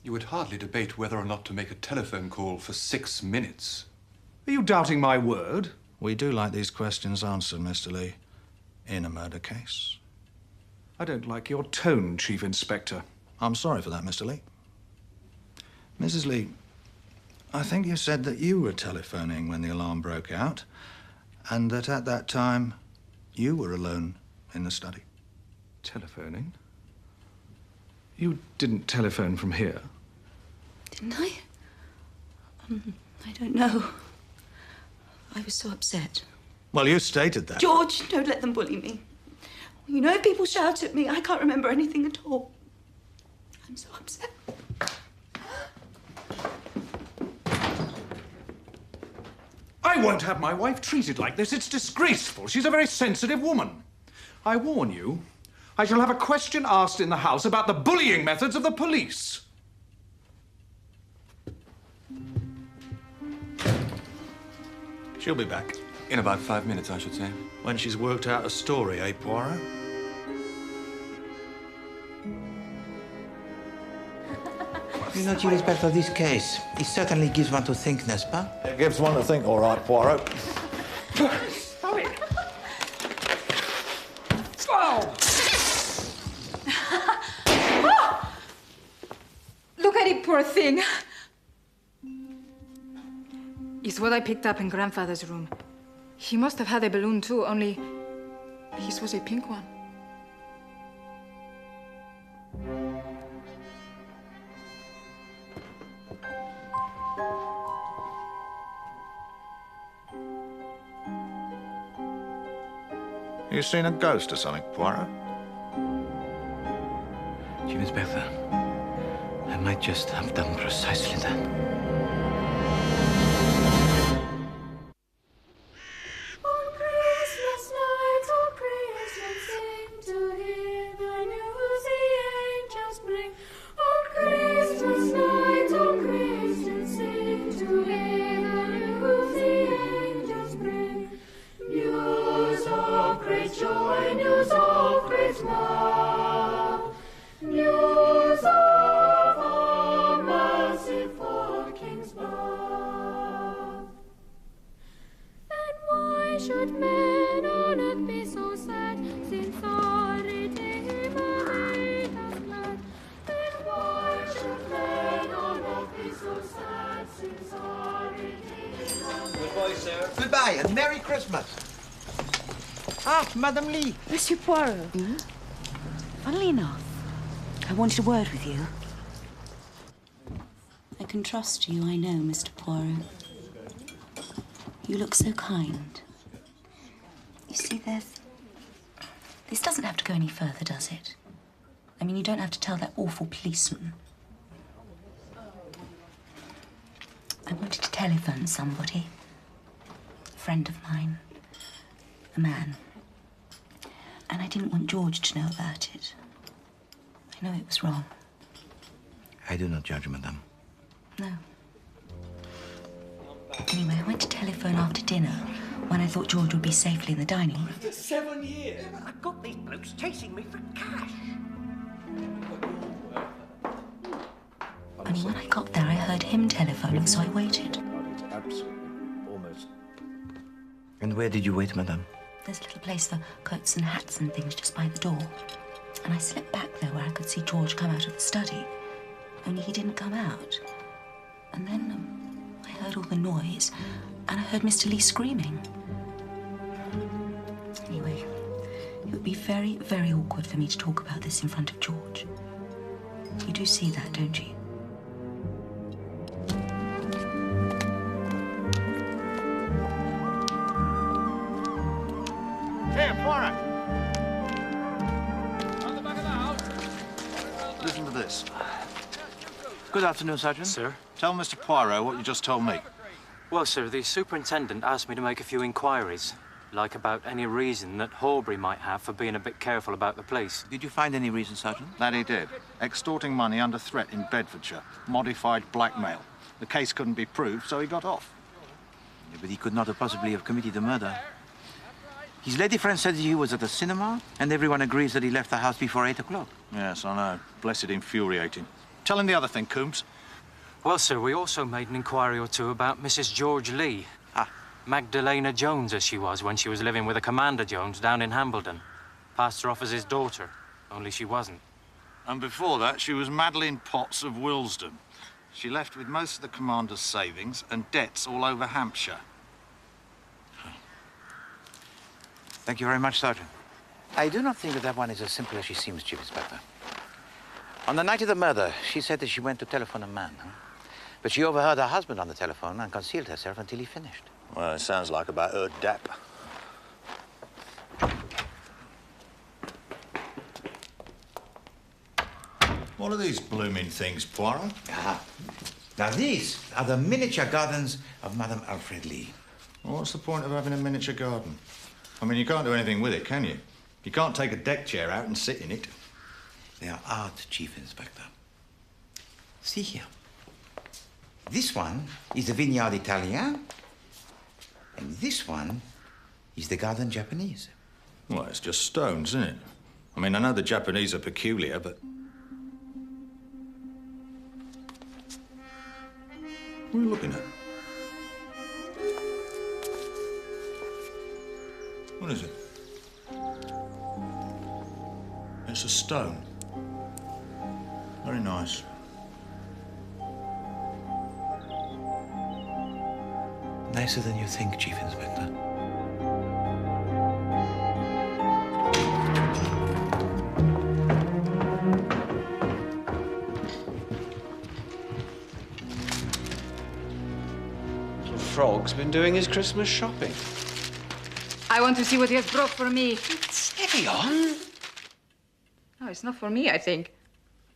You would hardly debate whether or not to make a telephone call for 6 minutes. Are you doubting my word? We do like these questions answered, Mr. Lee, in a murder case. I don't like your tone, Chief Inspector. I'm sorry for that, Mr. Lee. Mrs. Lee, I think you said that you were telephoning when the alarm broke out, and that at that time you were alone in the study. Telephoning? You didn't telephone from here? Didn't I? I don't know. I was so upset. Well, you stated that. George, don't let them bully me. You know, if people shout at me, I can't remember anything at all. I'm so upset. I won't have my wife treated like this. It's disgraceful. She's a very sensitive woman. I warn you, I shall have a question asked in the House about the bullying methods of the police. She'll be back. In about 5 minutes, I should say. When she's worked out a story, eh, Poirot? You know, Chief Inspector, this case, it certainly gives one to think, n'est-ce pas? It gives one to think, all right, Poirot. Stop it! Oh! Look at it, poor thing. It's what I picked up in Grandfather's room. He must have had a balloon too, only his was a pink one. You seen a ghost or something, Poirot? Chief Inspector, I might just have done precisely that. sir. Goodbye and Merry Christmas. Ah, Madame Li. Monsieur Poirot. Funnily enough, I wanted a word with you. I can trust you, I know, Mr. Poirot. You look so kind. You see, this doesn't have to go any further, does it? I mean, you don't have to tell that awful policeman. I wanted to telephone somebody. A friend of mine. A man. And I didn't want George to know about it. I know it was wrong. I do not judge, madame. No. Anyway, I went to telephone after dinner when I thought George would be safely in the dining room. For 7 years. I've got these blokes chasing me for cash. Only when I got there, I heard him telephoning, so I waited. Absolutely. Almost. And where did you wait, madame? There's a little place for coats and hats and things just by the door. And I slipped back there where I could see George come out of the study. Only he didn't come out. And then I heard all the noise, and I heard Mr. Li screaming. Anyway, it would be very, very awkward for me to talk about this in front of George. You do see that, don't you? Here, Poirot. On the back of the house. Listen to this. Good afternoon, Sergeant. Sir? Tell Mr. Poirot what you just told me. Well, sir, the superintendent asked me to make a few inquiries, like about any reason that Horbury might have for being a bit careful about the place. Did you find any reason, Sergeant? That he did. Extorting money under threat in Bedfordshire. Modified blackmail. The case couldn't be proved, so he got off. Yeah, but he could not have possibly have committed the murder. His lady friend said he was at the cinema, and everyone agrees that he left the house before 8 o'clock. Yes, I know. Blessed infuriating. Tell him the other thing, Coombs. Well, sir, we also made an inquiry or two about Mrs. George Lee. Magdalena Jones, as she was when she was living with a Commander Jones down in Hambledon. Passed her off as his daughter, only she wasn't. And before that, she was Madeline Potts of Willesden. She left with most of the commander's savings and debts all over Hampshire. Thank you very much, Sergeant. I do not think that one is as simple as she seems, Chief Inspector. On the night of the murder, she said that she went to telephone a man, but she overheard her husband on the telephone and concealed herself until he finished. Well, it sounds like about her dap. What are these blooming things, Poirot? Now, these are the miniature gardens of Madame Alfred Lee. Well, what's the point of having a miniature garden? I mean, you can't do anything with it, can you? You can't take a deck chair out and sit in it. They are art, Chief Inspector. See here. This one is the Vineyard Italien, and this one is the Garden Japanese. Well, it's just stones, isn't it? I mean, I know the Japanese are peculiar, but... What are you looking at? What is it? It's a stone. Very nice. Nicer than you think, Chief Inspector. Frog's been doing his Christmas shopping. I want to see what he has brought for me. Steady on. Oh, it's not for me, I think.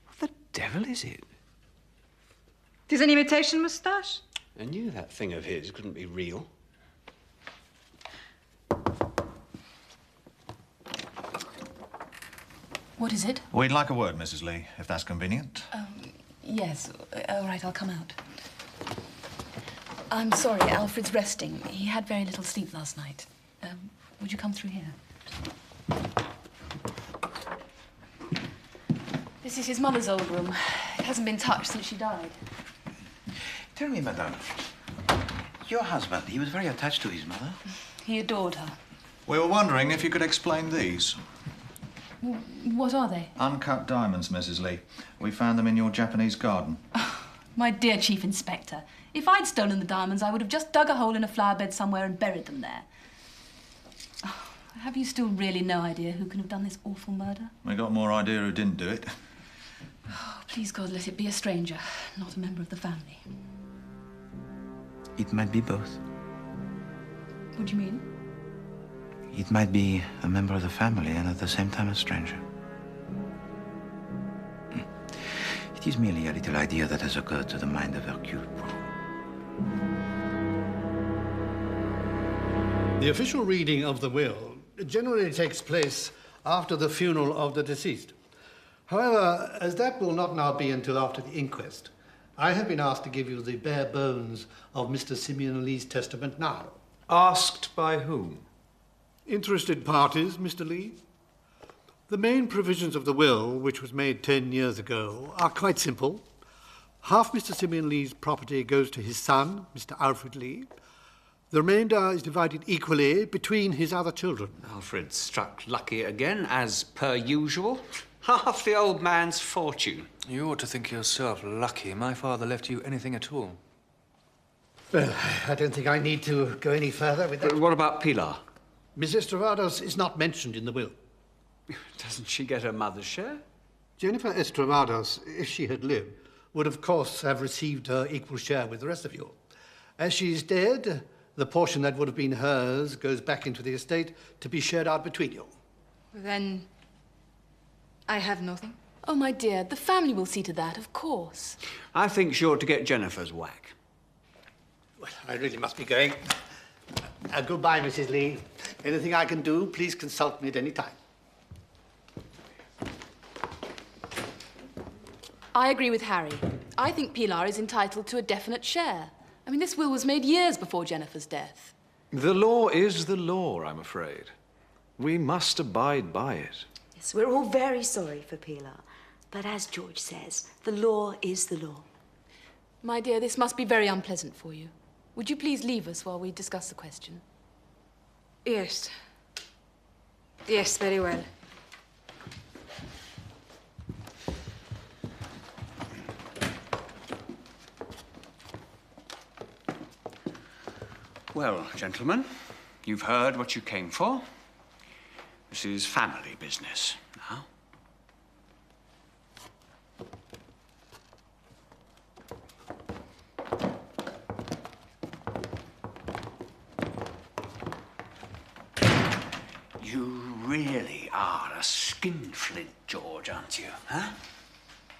What the devil is it? It is an imitation moustache. I knew that thing of his couldn't be real. What is it? We'd like a word, Mrs. Lee, if that's convenient. Yes. All right, I'll come out. I'm sorry, Alfred's resting. He had very little sleep last night. Would you come through here? This is his mother's old room. It hasn't been touched since she died. Tell me, madame, your husband, he was very attached to his mother. He adored her. We were wondering if you could explain these. What are they? Uncut diamonds, Mrs. Lee. We found them in your Japanese garden. My dear Chief Inspector, if I'd stolen the diamonds, I would have just dug a hole in a flower bed somewhere and buried them there. Oh, have you still really no idea who can have done this awful murder? We got more idea who didn't do it. Oh, please, God, let it be a stranger, not a member of the family. It might be both. What do you mean? It might be a member of the family and at the same time a stranger. It is merely a little idea that has occurred to the mind of Hercule. The official reading of the will generally takes place after the funeral of the deceased. However, as that will not now be until after the inquest, I have been asked to give you the bare bones of Mr. Simion Li's testament now. Asked by whom? Interested parties, Mr. Li. The main provisions of the will, which was made 10 years ago, are quite simple. Half Mr. Simion Li's property goes to his son, Mr. Alfred Li. The remainder is divided equally between his other children. Alfred struck lucky again, as per usual. Half the old man's fortune. You ought to think yourself lucky my father left you anything at all. Well, I don't think I need to go any further with that. But what about Pilar? Miss Estravados is not mentioned in the will. Doesn't she get her mother's share? Jennifer Estravados, if she had lived, would of course have received her equal share with the rest of you. As she's dead, the portion that would have been hers goes back into the estate to be shared out between you. Then I have nothing. Oh, my dear, the family will see to that, of course. I think she ought to get Jennifer's whack. Well, I really must be going. Goodbye, Mrs. Li. Anything I can do, please consult me at any time. I agree with Harry. I think Pilar is entitled to a definite share. I mean, this will was made years before Jennifer's death. The law is the law, I'm afraid. We must abide by it. Yes, we're all very sorry for Pilar. But as George says, the law is the law. My dear, this must be very unpleasant for you. Would you please leave us while we discuss the question? Yes. Yes, very well. Well, gentlemen, you've heard what you came for. This is family business now. You really are a skinflint, George, aren't you, huh?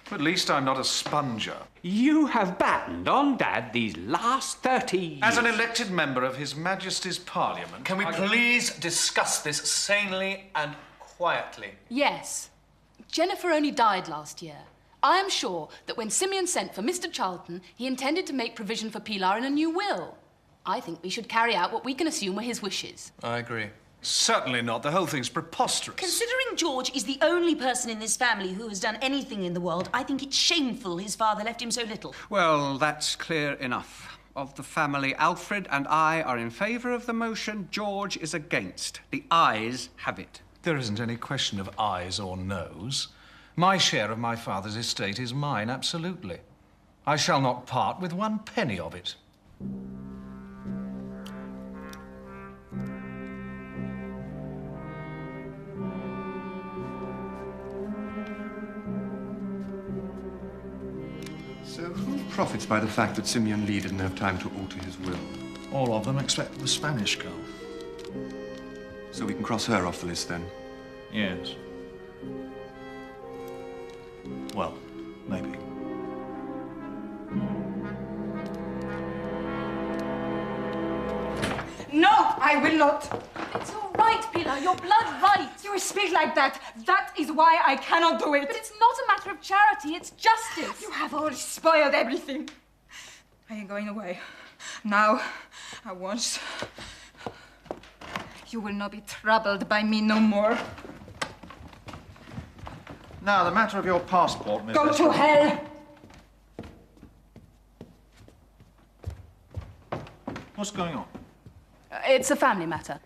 At least I'm not a sponger. You have battened on Dad these last 30 years. As an elected member of His Majesty's Parliament... Can we please discuss this sanely and quietly? Yes. Jennifer only died last year. I am sure that when Simion sent for Mr. Charlton, he intended to make provision for Pilar in a new will. I think we should carry out what we can assume were his wishes. I agree. Certainly not. The whole thing's preposterous. Considering George is the only person in this family who has done anything in the world, I think it's shameful his father left him so little. Well, that's clear enough. Of the family, Alfred and I are in favour of the motion. George is against. The ayes have it. There isn't any question of ayes or noes. My share of my father's estate is mine, absolutely. I shall not part with one penny of it. So who profits by the fact that Simion Li didn't have time to alter his will? All of them except the Spanish girl. So we can cross her off the list then? Yes. Well, maybe. No, I will not. It's all right, Pilar. Your blood right. You speak like that. That is why I cannot do it. But it's not a matter of charity. It's justice. You have already spoiled everything. I am going away. Now, at once. You will not be troubled by me no more. Now, the matter of your passport, Miss... Go to hell! What's going on? It's a family matter.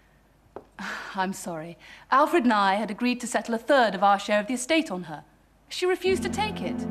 I'm sorry. Alfred and I had agreed to settle a third of our share of the estate on her. She refused to take it.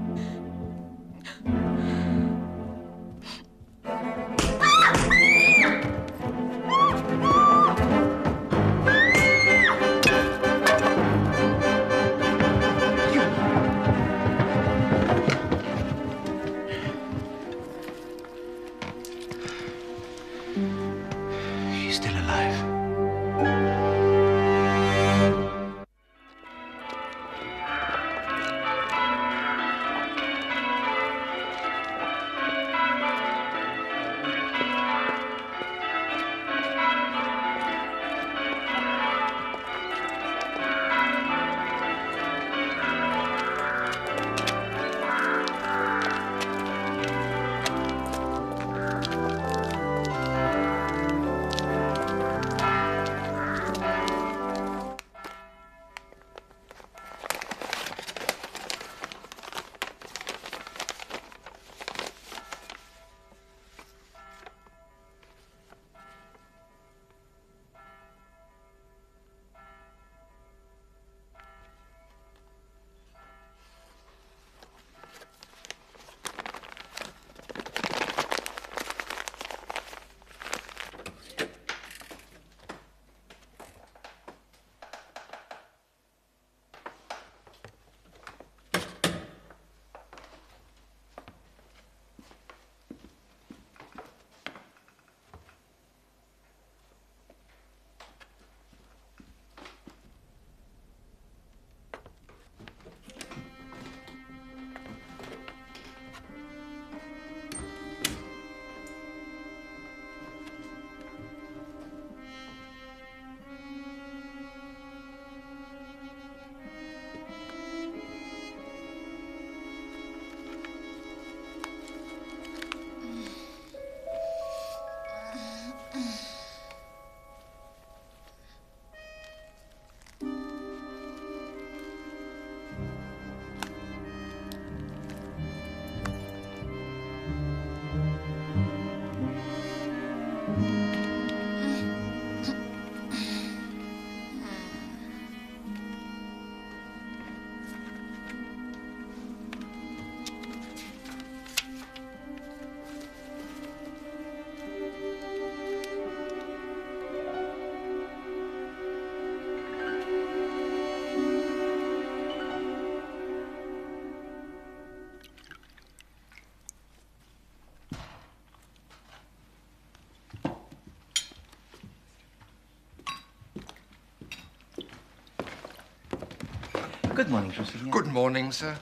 Good morning, Christie. Good morning, sir.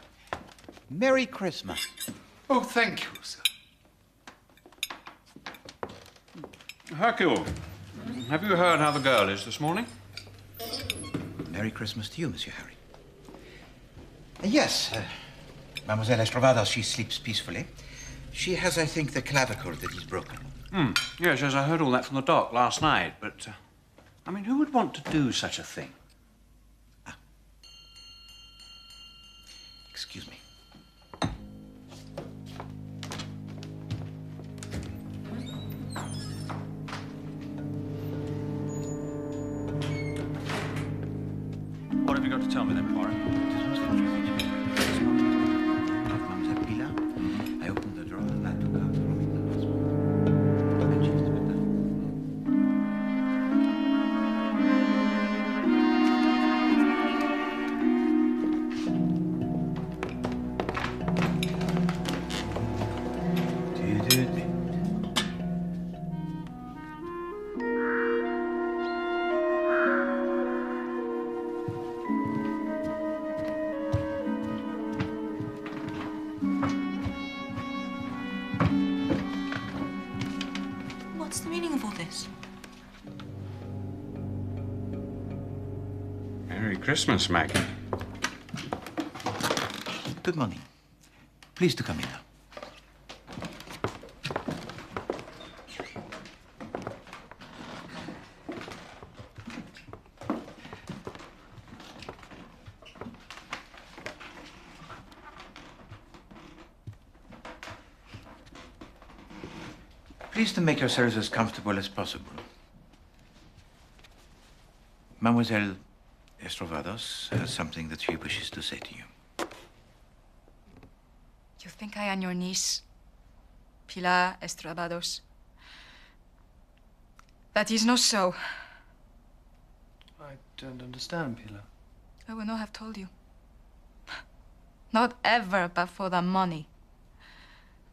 Merry Christmas. Oh, thank you, sir. Hercule, have you heard how the girl is this morning? Merry Christmas to you, Monsieur Harry. Yes, Mademoiselle Estrovados, she sleeps peacefully. She has, I think, the clavicle that is broken. Yes, I heard all that from the doc last night, but, I mean, who would want to do such a thing? Excuse me. What have you got to tell me then, Poirot? I opened the drawer and I took out from it the passport. And she's with them. What's the meaning of all this? Merry Christmas, Maggie. Good morning. Please to come in now. Please to make yourselves as comfortable as possible. Mademoiselle Estrovados has something that she wishes to say to you. You think I am your niece, Pilar Estrovados? That is not so. I don't understand, Pilar. I would not have told you. Not ever, but for the money.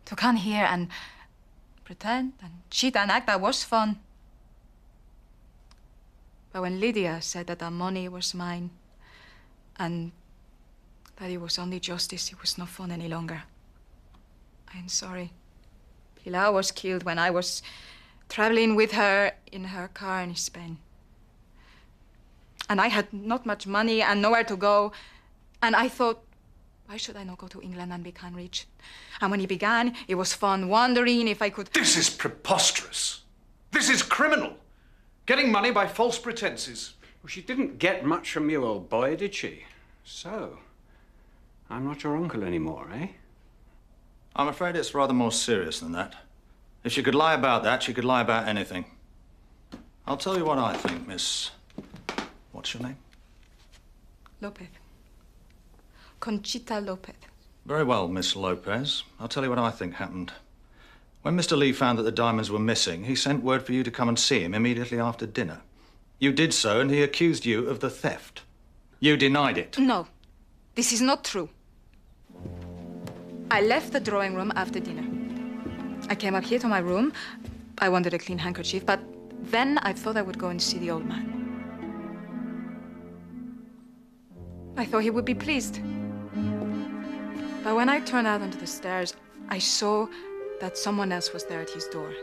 To come here and pretend and cheat and act, that was fun. But when Lydia said that the money was mine and that it was only justice, it was not fun any longer. I am sorry. Pilar was killed when I was traveling with her in her car in Spain. And I had not much money and nowhere to go. And I thought, why should I not go to England and become rich? And when it began, it was fun wondering if I could... This is preposterous. This is criminal. Getting money by false pretenses. Well, she didn't get much from you, old boy, did she? So, I'm not your uncle anymore, eh? I'm afraid it's rather more serious than that. If she could lie about that, she could lie about anything. I'll tell you what I think, Miss... What's your name? Lopez. Conchita Lopez. Very well, Miss Lopez. I'll tell you what I think happened. When Mr. Li found that the diamonds were missing, he sent word for you to come and see him immediately after dinner. You did so, and he accused you of the theft. You denied it. No, this is not true. I left the drawing room after dinner. I came up here to my room. I wanted a clean handkerchief, but then I thought I would go and see the old man. I thought he would be pleased. But when I turned out onto the stairs, I saw that someone else was there at his door.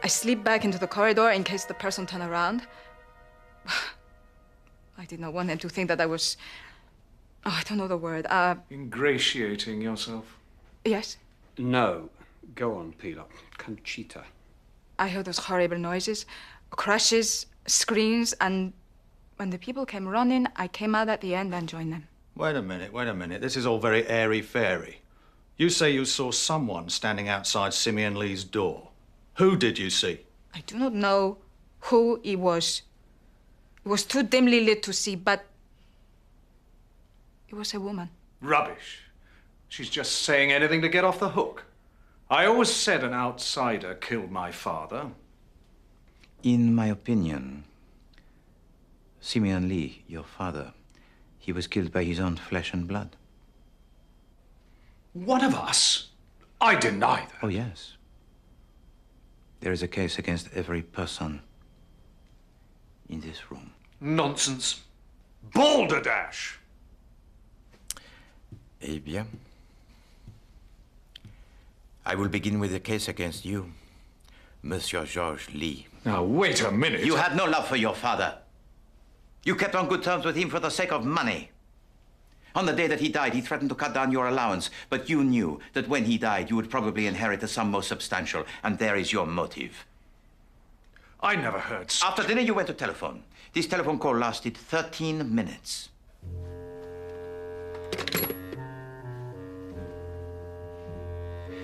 I slipped back into the corridor in case the person turned around. I did not want them to think that I was... Oh, I don't know the word. Ingratiating yourself. Yes. No. Go on, Pilar. Conchita. I heard those horrible noises, crashes, screams, and when the people came running, I came out at the end and joined them. Wait a minute. This is all very airy-fairy. You say you saw someone standing outside Simion Li's door. Who did you see? I do not know who it was. It was too dimly lit to see, but it was a woman. Rubbish. She's just saying anything to get off the hook. I always said an outsider killed my father. In my opinion, Simion Li, your father, he was killed by his own flesh and blood. One of us? I deny that. Oh, yes. There is a case against every person in this room. Nonsense. Balderdash! Eh bien. I will begin with the case against you, Monsieur Georges Li. Now, wait a minute. You had no love for your father. You kept on good terms with him for the sake of money. On the day that he died, he threatened to cut down your allowance, but you knew that when he died, you would probably inherit a sum more substantial, and there is your motive. I never heard such... After dinner, you went to telephone. This telephone call lasted 13 minutes.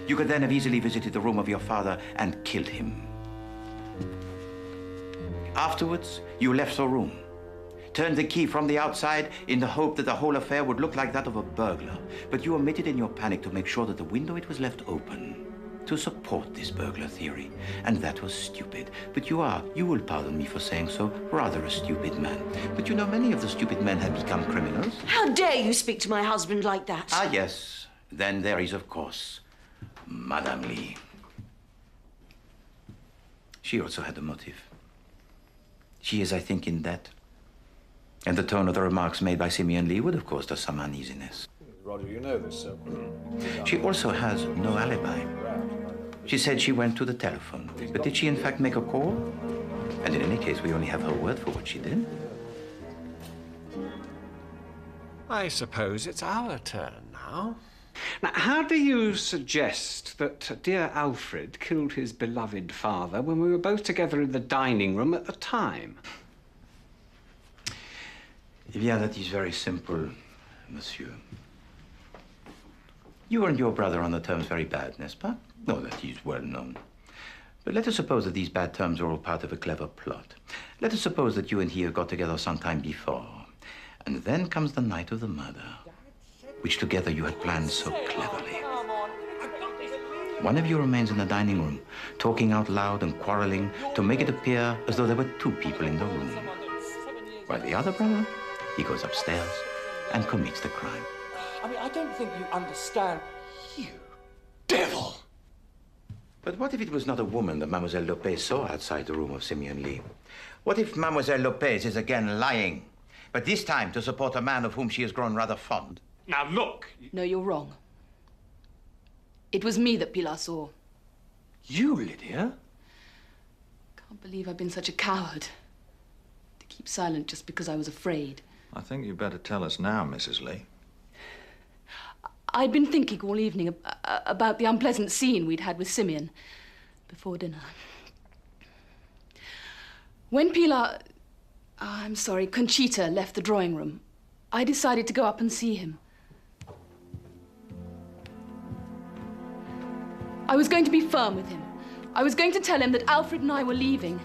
You could then have easily visited the room of your father and killed him. Afterwards, you left the room, turned the key from the outside in the hope that the whole affair would look like that of a burglar. But you omitted in your panic to make sure that the window it was left open to support this burglar theory. And that was stupid. But you will pardon me for saying so, rather a stupid man. But you know, many of the stupid men have become criminals. How dare you speak to my husband like that? Ah, yes. Then there is, of course, Madame Li. She also had a motive. She is, I think, in debt. And the tone of the remarks made by Simion Li would have caused us some uneasiness. Roger, you know this, sir. She also has no alibi. She said she went to the telephone. But did she, in fact, make a call? And in any case, we only have her word for what she did. I suppose it's our turn now. Now, how do you suggest that dear Alfred killed his beloved father when we were both together in the dining room at the time? Eh bien, that is very simple, monsieur. You and your brother are on the terms very bad, n'est-ce pas? No, that is well known. But let us suppose that these bad terms are all part of a clever plot. Let us suppose that you and he have got together some time before. And then comes the night of the murder, which together you had planned so cleverly. One of you remains in the dining room, talking out loud and quarreling to make it appear as though there were two people in the room. While the other brother, he goes upstairs and commits the crime. I mean, I don't think you understand. You devil! But what if it was not a woman that Mademoiselle Lopez saw outside the room of Simion Li? What if Mademoiselle Lopez is again lying, but this time to support a man of whom she has grown rather fond? Now, look. No, you're wrong. It was me that Pilar saw. You, Lydia? Can't believe I've been such a coward. To keep silent just because I was afraid. I think you'd better tell us now, Mrs. Li. I'd been thinking all evening about the unpleasant scene we'd had with Simion before dinner. When Pilar... I'm sorry, Conchita left the drawing room, I decided to go up and see him. I was going to be firm with him. I was going to tell him that Alfred and I were leaving.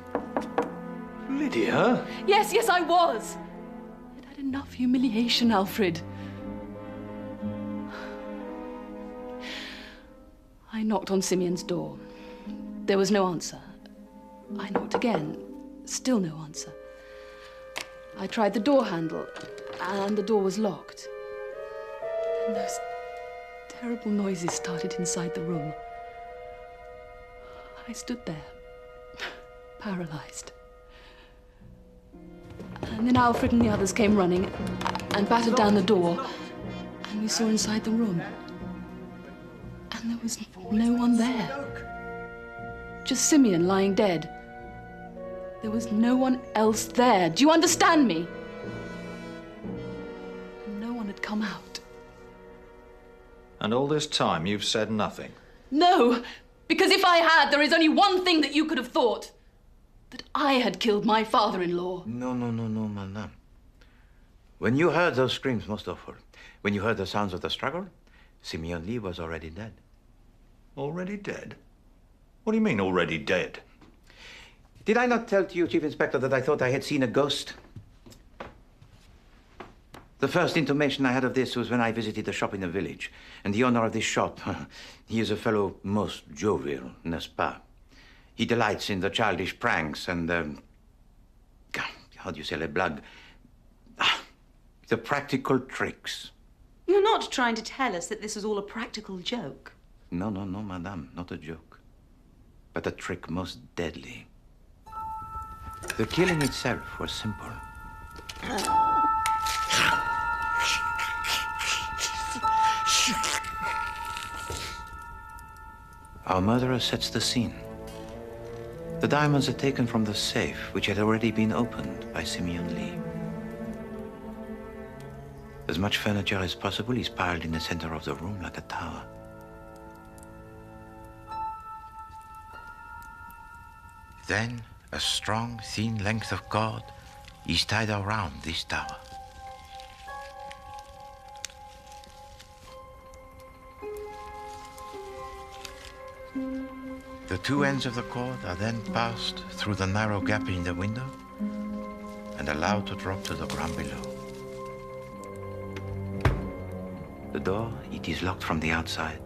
Lydia? Yes, I was. I'd had enough humiliation, Alfred. I knocked on Simion's door. There was no answer. I knocked again. Still no answer. I tried the door handle, and the door was locked. And those terrible noises started inside the room. I stood there, paralyzed. And then Alfred and the others came running and battered down the door, and we saw inside the room. And there was no one there. Just Simion lying dead. There was no one else there. Do you understand me? And no one had come out. And all this time you've said nothing? No, because if I had, there is only one thing that you could have thought. That I had killed my father-in-law. No, madame. When you heard those screams, most awful, when you heard the sounds of the struggle, Simion Li was already dead. Already dead? What do you mean, already dead? Did I not tell to you, Chief Inspector, that I thought I had seen a ghost? The first intimation I had of this was when I visited the shop in the village. And the owner of this shop, he is a fellow most jovial, n'est-ce pas? He delights in the childish pranks and, how do you say, les blagues? The practical tricks. You're not trying to tell us that this was all a practical joke? No, madame, not a joke. But a trick most deadly. The killing itself was simple. Our murderer sets the scene. The diamonds are taken from the safe, which had already been opened by Simion Li. As much furniture as possible is piled in the center of the room like a tower. Then, a strong, thin length of cord is tied around this tower. The two ends of the cord are then passed through the narrow gap in the window and allowed to drop to the ground below. The door, it is locked from the outside.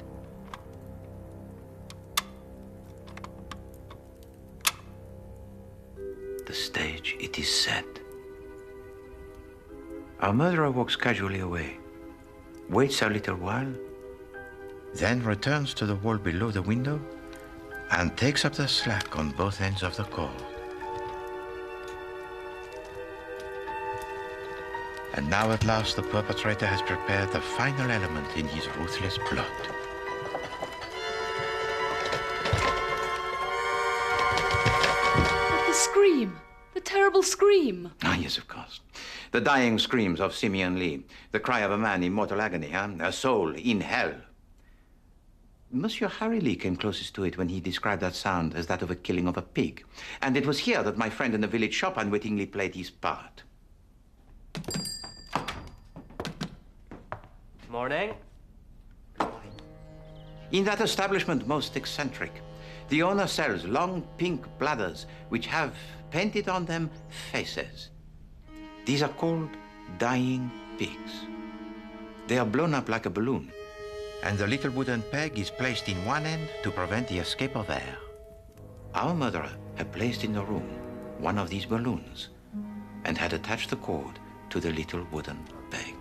The stage, it is set. Our murderer walks casually away, waits a little while, then returns to the wall below the window and takes up the slack on both ends of the cord. And now at last the perpetrator has prepared the final element in his ruthless plot. But the scream! The terrible scream! Ah, yes, of course. The dying screams of Simion Li, the cry of a man in mortal agony, a soul in hell. Monsieur Harry Lee came closest to it when he described that sound as that of a killing of a pig. And it was here that my friend in the village shop unwittingly played his part. Morning. In that establishment most eccentric, the owner sells long pink bladders which have painted on them faces. These are called dying pigs. They are blown up like a balloon, and the little wooden peg is placed in one end to prevent the escape of air. Our murderer had placed in the room one of these balloons and had attached the cord to the little wooden peg.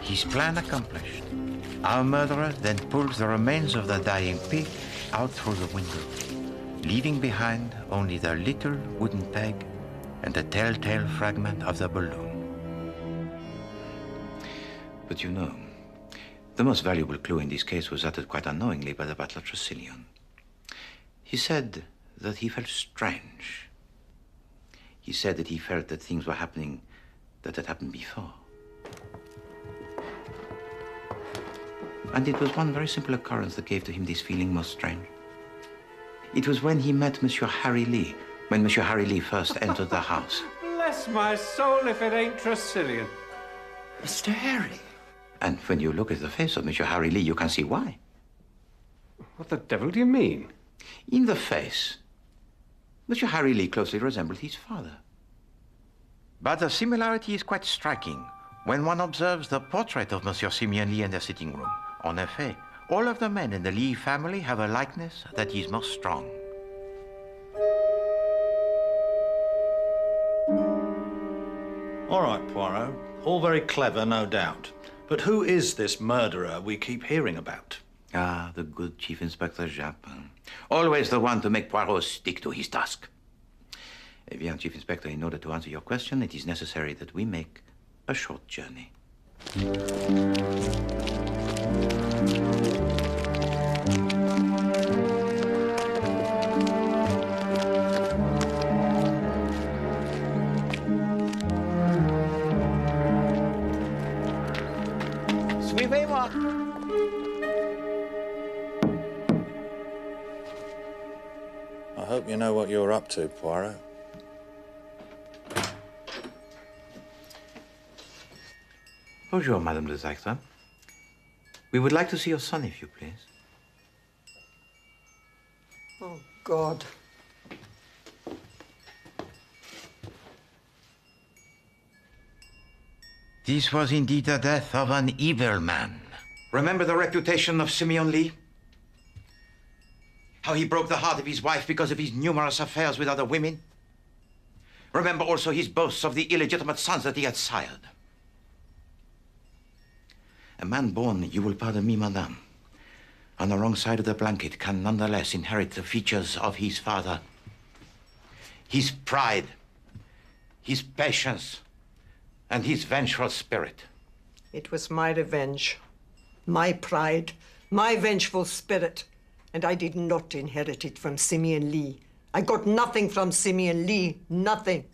His plan accomplished, our murderer then pulls the remains of the dying pig out through the window, leaving behind only the little wooden peg and the telltale fragment of the balloon. But you know, the most valuable clue in this case was uttered quite unknowingly by the butler Tressilian. He said that he felt strange. He said that he felt that things were happening that had happened before. And it was one very simple occurrence that gave to him this feeling most strange. It was when he met Monsieur Harry Lee, when Monsieur Harry Lee first entered the house. Bless my soul if it ain't Tressilian. Mr. Harry. And when you look at the face of Monsieur Harry Lee, you can see why. What the devil do you mean? In the face, Monsieur Harry Lee closely resembled his father. But the similarity is quite striking when one observes the portrait of Monsieur Simion Li in the sitting room. En effet, all of the men in the Li family have a likeness that is most strong. All right, Poirot. All very clever, no doubt. But who is this murderer we keep hearing about? Ah, the good Chief Inspector Japin. Always the one to make Poirot stick to his task. Eh bien, Chief Inspector, in order to answer your question, it is necessary that we make a short journey. Suivez-moi. I hope you know what you're up to, Poirot. Bonjour, Madame de Zaxter. We would like to see your son, if you please. Oh, God. This was indeed the death of an evil man. Remember the reputation of Simion Li? How he broke the heart of his wife because of his numerous affairs with other women? Remember also his boasts of the illegitimate sons that he had sired. A man born, you will pardon me, madame, on the wrong side of the blanket can nonetheless inherit the features of his father. His pride, his patience, and his vengeful spirit. It was my revenge, my pride, my vengeful spirit, and I did not inherit it from Simion Li. I got nothing from Simion Li, nothing.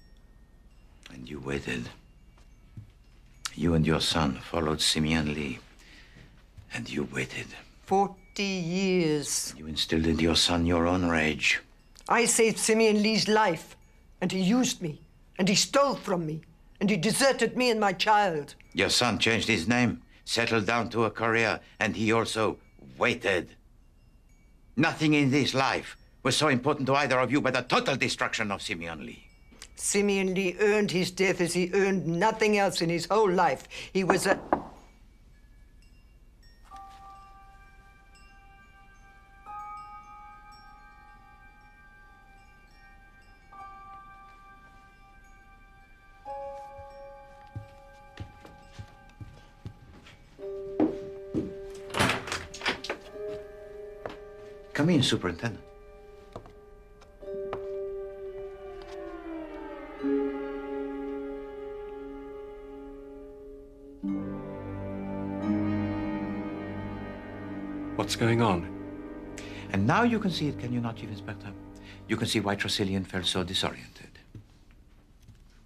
And you waited. You and your son followed Simion Li, and you waited. 40 years. You instilled into your son your own rage. I saved Simion Li's life, and he used me, and he stole from me, and he deserted me and my child. Your son changed his name, settled down to a career, and he also waited. Nothing in this life was so important to either of you but the total destruction of Simion Li. Simion Li earned his death as he earned nothing else in his whole life. He was a... Come in, Superintendent. What's going on? And now you can see it, can you not, Chief Inspector? You can see why Tresillian felt so disoriented.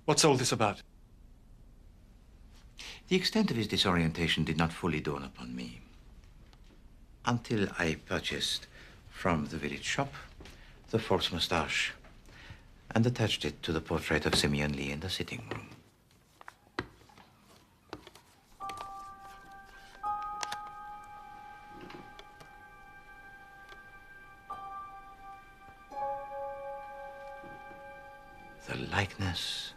What's all this about? The extent of his disorientation did not fully dawn upon me until I purchased from the village shop the false moustache and attached it to the portrait of Simion Li in the sitting room. The likeness,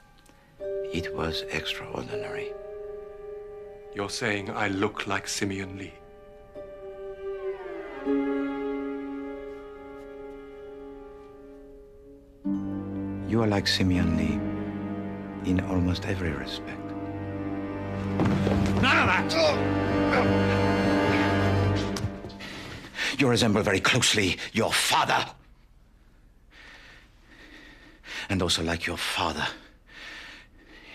it was extraordinary. You're saying I look like Simion Li? You are like Simion Li in almost every respect. None of that! You resemble very closely your father. And also like your father,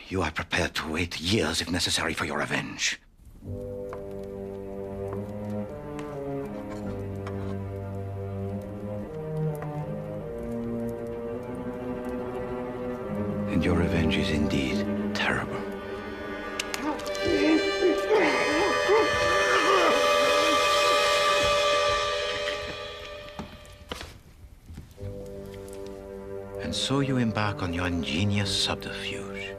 you are prepared to wait years if necessary for your revenge. And your revenge is indeed terrible. And so you embark on your ingenious subterfuge.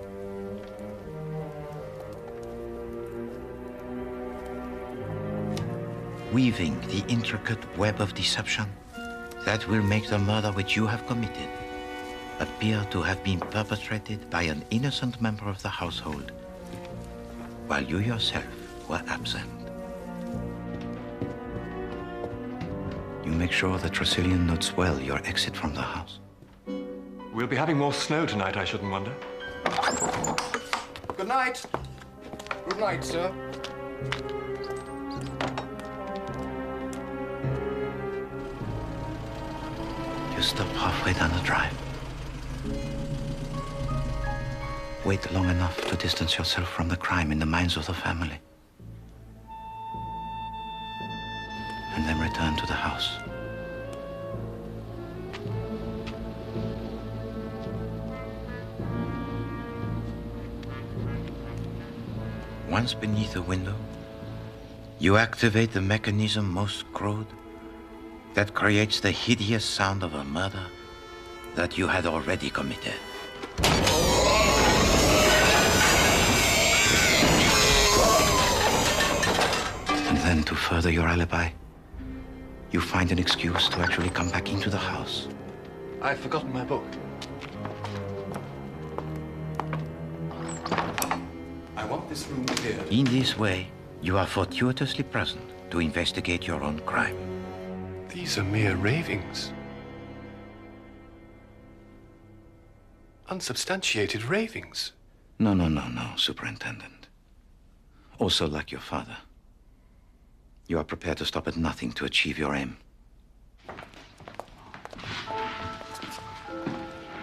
Weaving the intricate web of deception that will make the murder which you have committed appear to have been perpetrated by an innocent member of the household, while you yourself were absent. You make sure that Tresillian notes well your exit from the house. We'll be having more snow tonight, I shouldn't wonder. Good night. Good night, sir. You stop halfway down the drive. Wait long enough to distance yourself from the crime in the minds of the family. And then return to the house. Once beneath the window, you activate the mechanism most crude that creates the hideous sound of a murder that you had already committed. And then, to further your alibi, you find an excuse to actually come back into the house. I've forgotten my book. I want this room cleared. In this way, you are fortuitously present to investigate your own crime. These are mere ravings. Unsubstantiated ravings. No, Superintendent. Also like your father. You are prepared to stop at nothing to achieve your aim.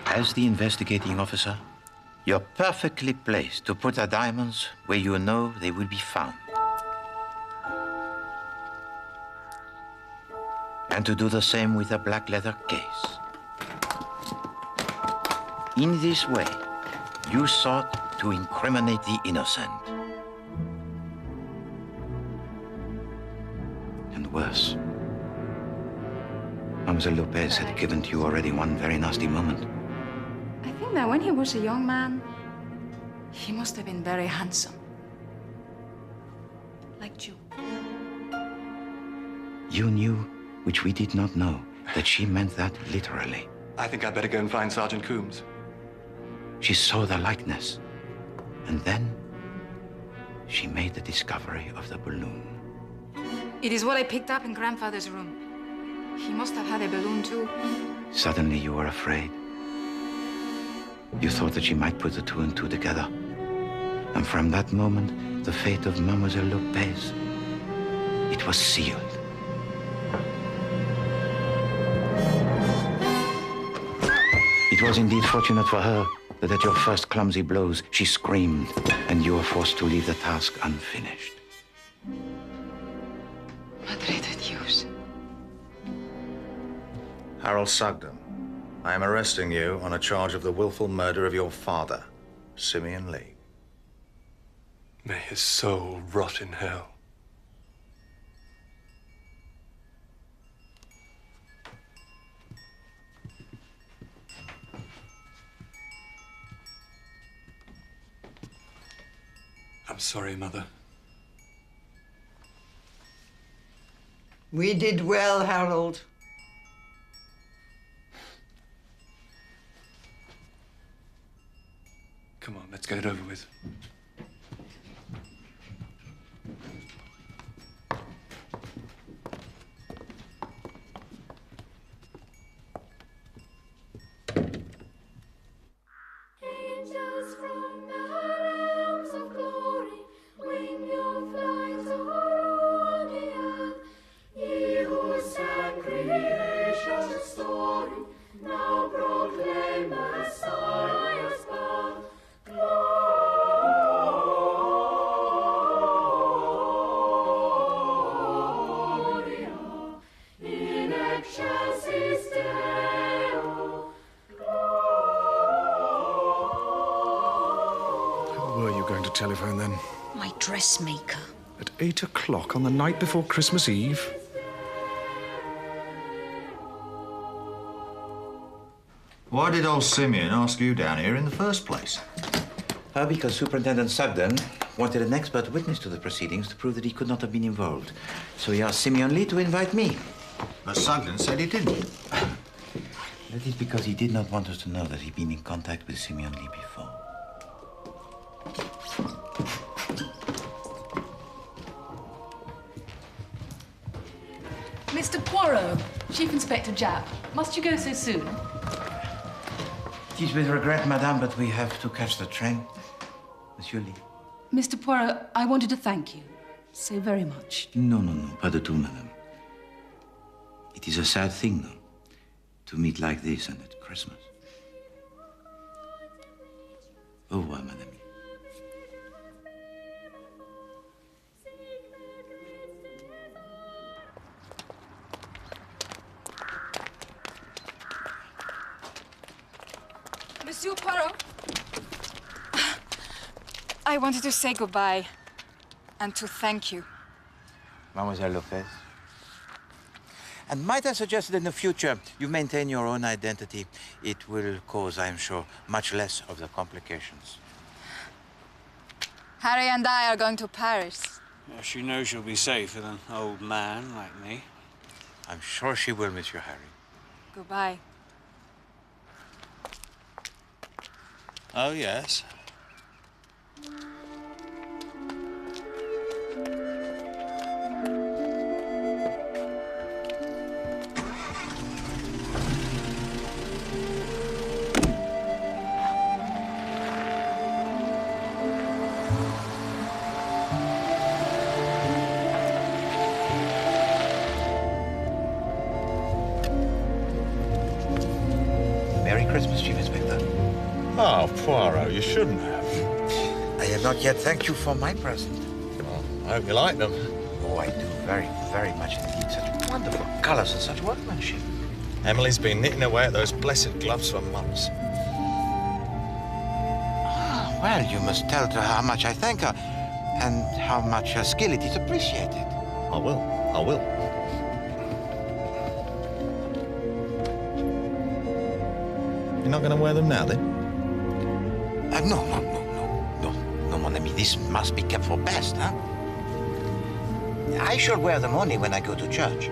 As the investigating officer, you're perfectly placed to put the diamonds where you know they will be found. And to do the same with a black leather case. In this way, you sought to incriminate the innocent. And worse, Mademoiselle Lopez had given to you already one very nasty moment. I think that when he was a young man, he must have been very handsome. Like you. You knew, which we did not know, that she meant that literally. I think I'd better go and find Sergeant Coombs. She saw the likeness, and then she made the discovery of the balloon. It is what I picked up in Grandfather's room. He must have had a balloon too. Suddenly you were afraid. You thought that she might put the two and two together. And from that moment, the fate of Mademoiselle Lopez, it was sealed. It was indeed fortunate for her that at your first clumsy blows, she screamed, and you were forced to leave the task unfinished. Madre de Dios. Harold Sugden, I am arresting you on a charge of the willful murder of your father, Simion Li. May his soul rot in hell. I'm sorry, Mother. We did well, Harold. Come on, let's get it over with. Angels from the realms of glory, wing your flight o'er the earth. Ye who sang creation's story, now proclaim Messiah's birth. Gloria in excelsis Deo. How were you going to telephone then? My dressmaker. At 8 o'clock on the night before Christmas Eve? Why did old Simion ask you down here in the first place? Because Superintendent Sugden wanted an expert witness to the proceedings to prove that he could not have been involved. So he asked Simion Li to invite me. But Sugden said he didn't. That is because he did not want us to know that he'd been in contact with Simion Li before. Mr. Poirot, Chief Inspector Japp, must you go so soon? It is with regret, madame, but we have to catch the train. Monsieur Li. Mr. Poirot, I wanted to thank you so very much. No, pas du tout, madame. It is a sad thing, though, to meet like this and at Christmas. Au revoir, madame. Monsieur Poirot, I wanted to say goodbye and to thank you. Mademoiselle Lopez. And might I suggest that in the future you maintain your own identity? It will cause, I am sure, much less of the complications. Harry and I are going to Paris. Yeah, she knows she'll be safe with an old man like me. I'm sure she will, Monsieur Harry. Goodbye. Oh, yes. Christmas, Chief Inspector. Oh, Poirot, you shouldn't have. I have not yet thanked you for my present. Well, I hope you like them. Oh, I do very, very much indeed. Such wonderful colors and such workmanship. Emily's been knitting away at those blessed gloves for months. Ah, well, you must tell her how much I thank her and how much her skill it is appreciated. I will. I will. You're not going to wear them now, then? No, mon ami. This must be kept for best, huh? I shall wear them only when I go to church.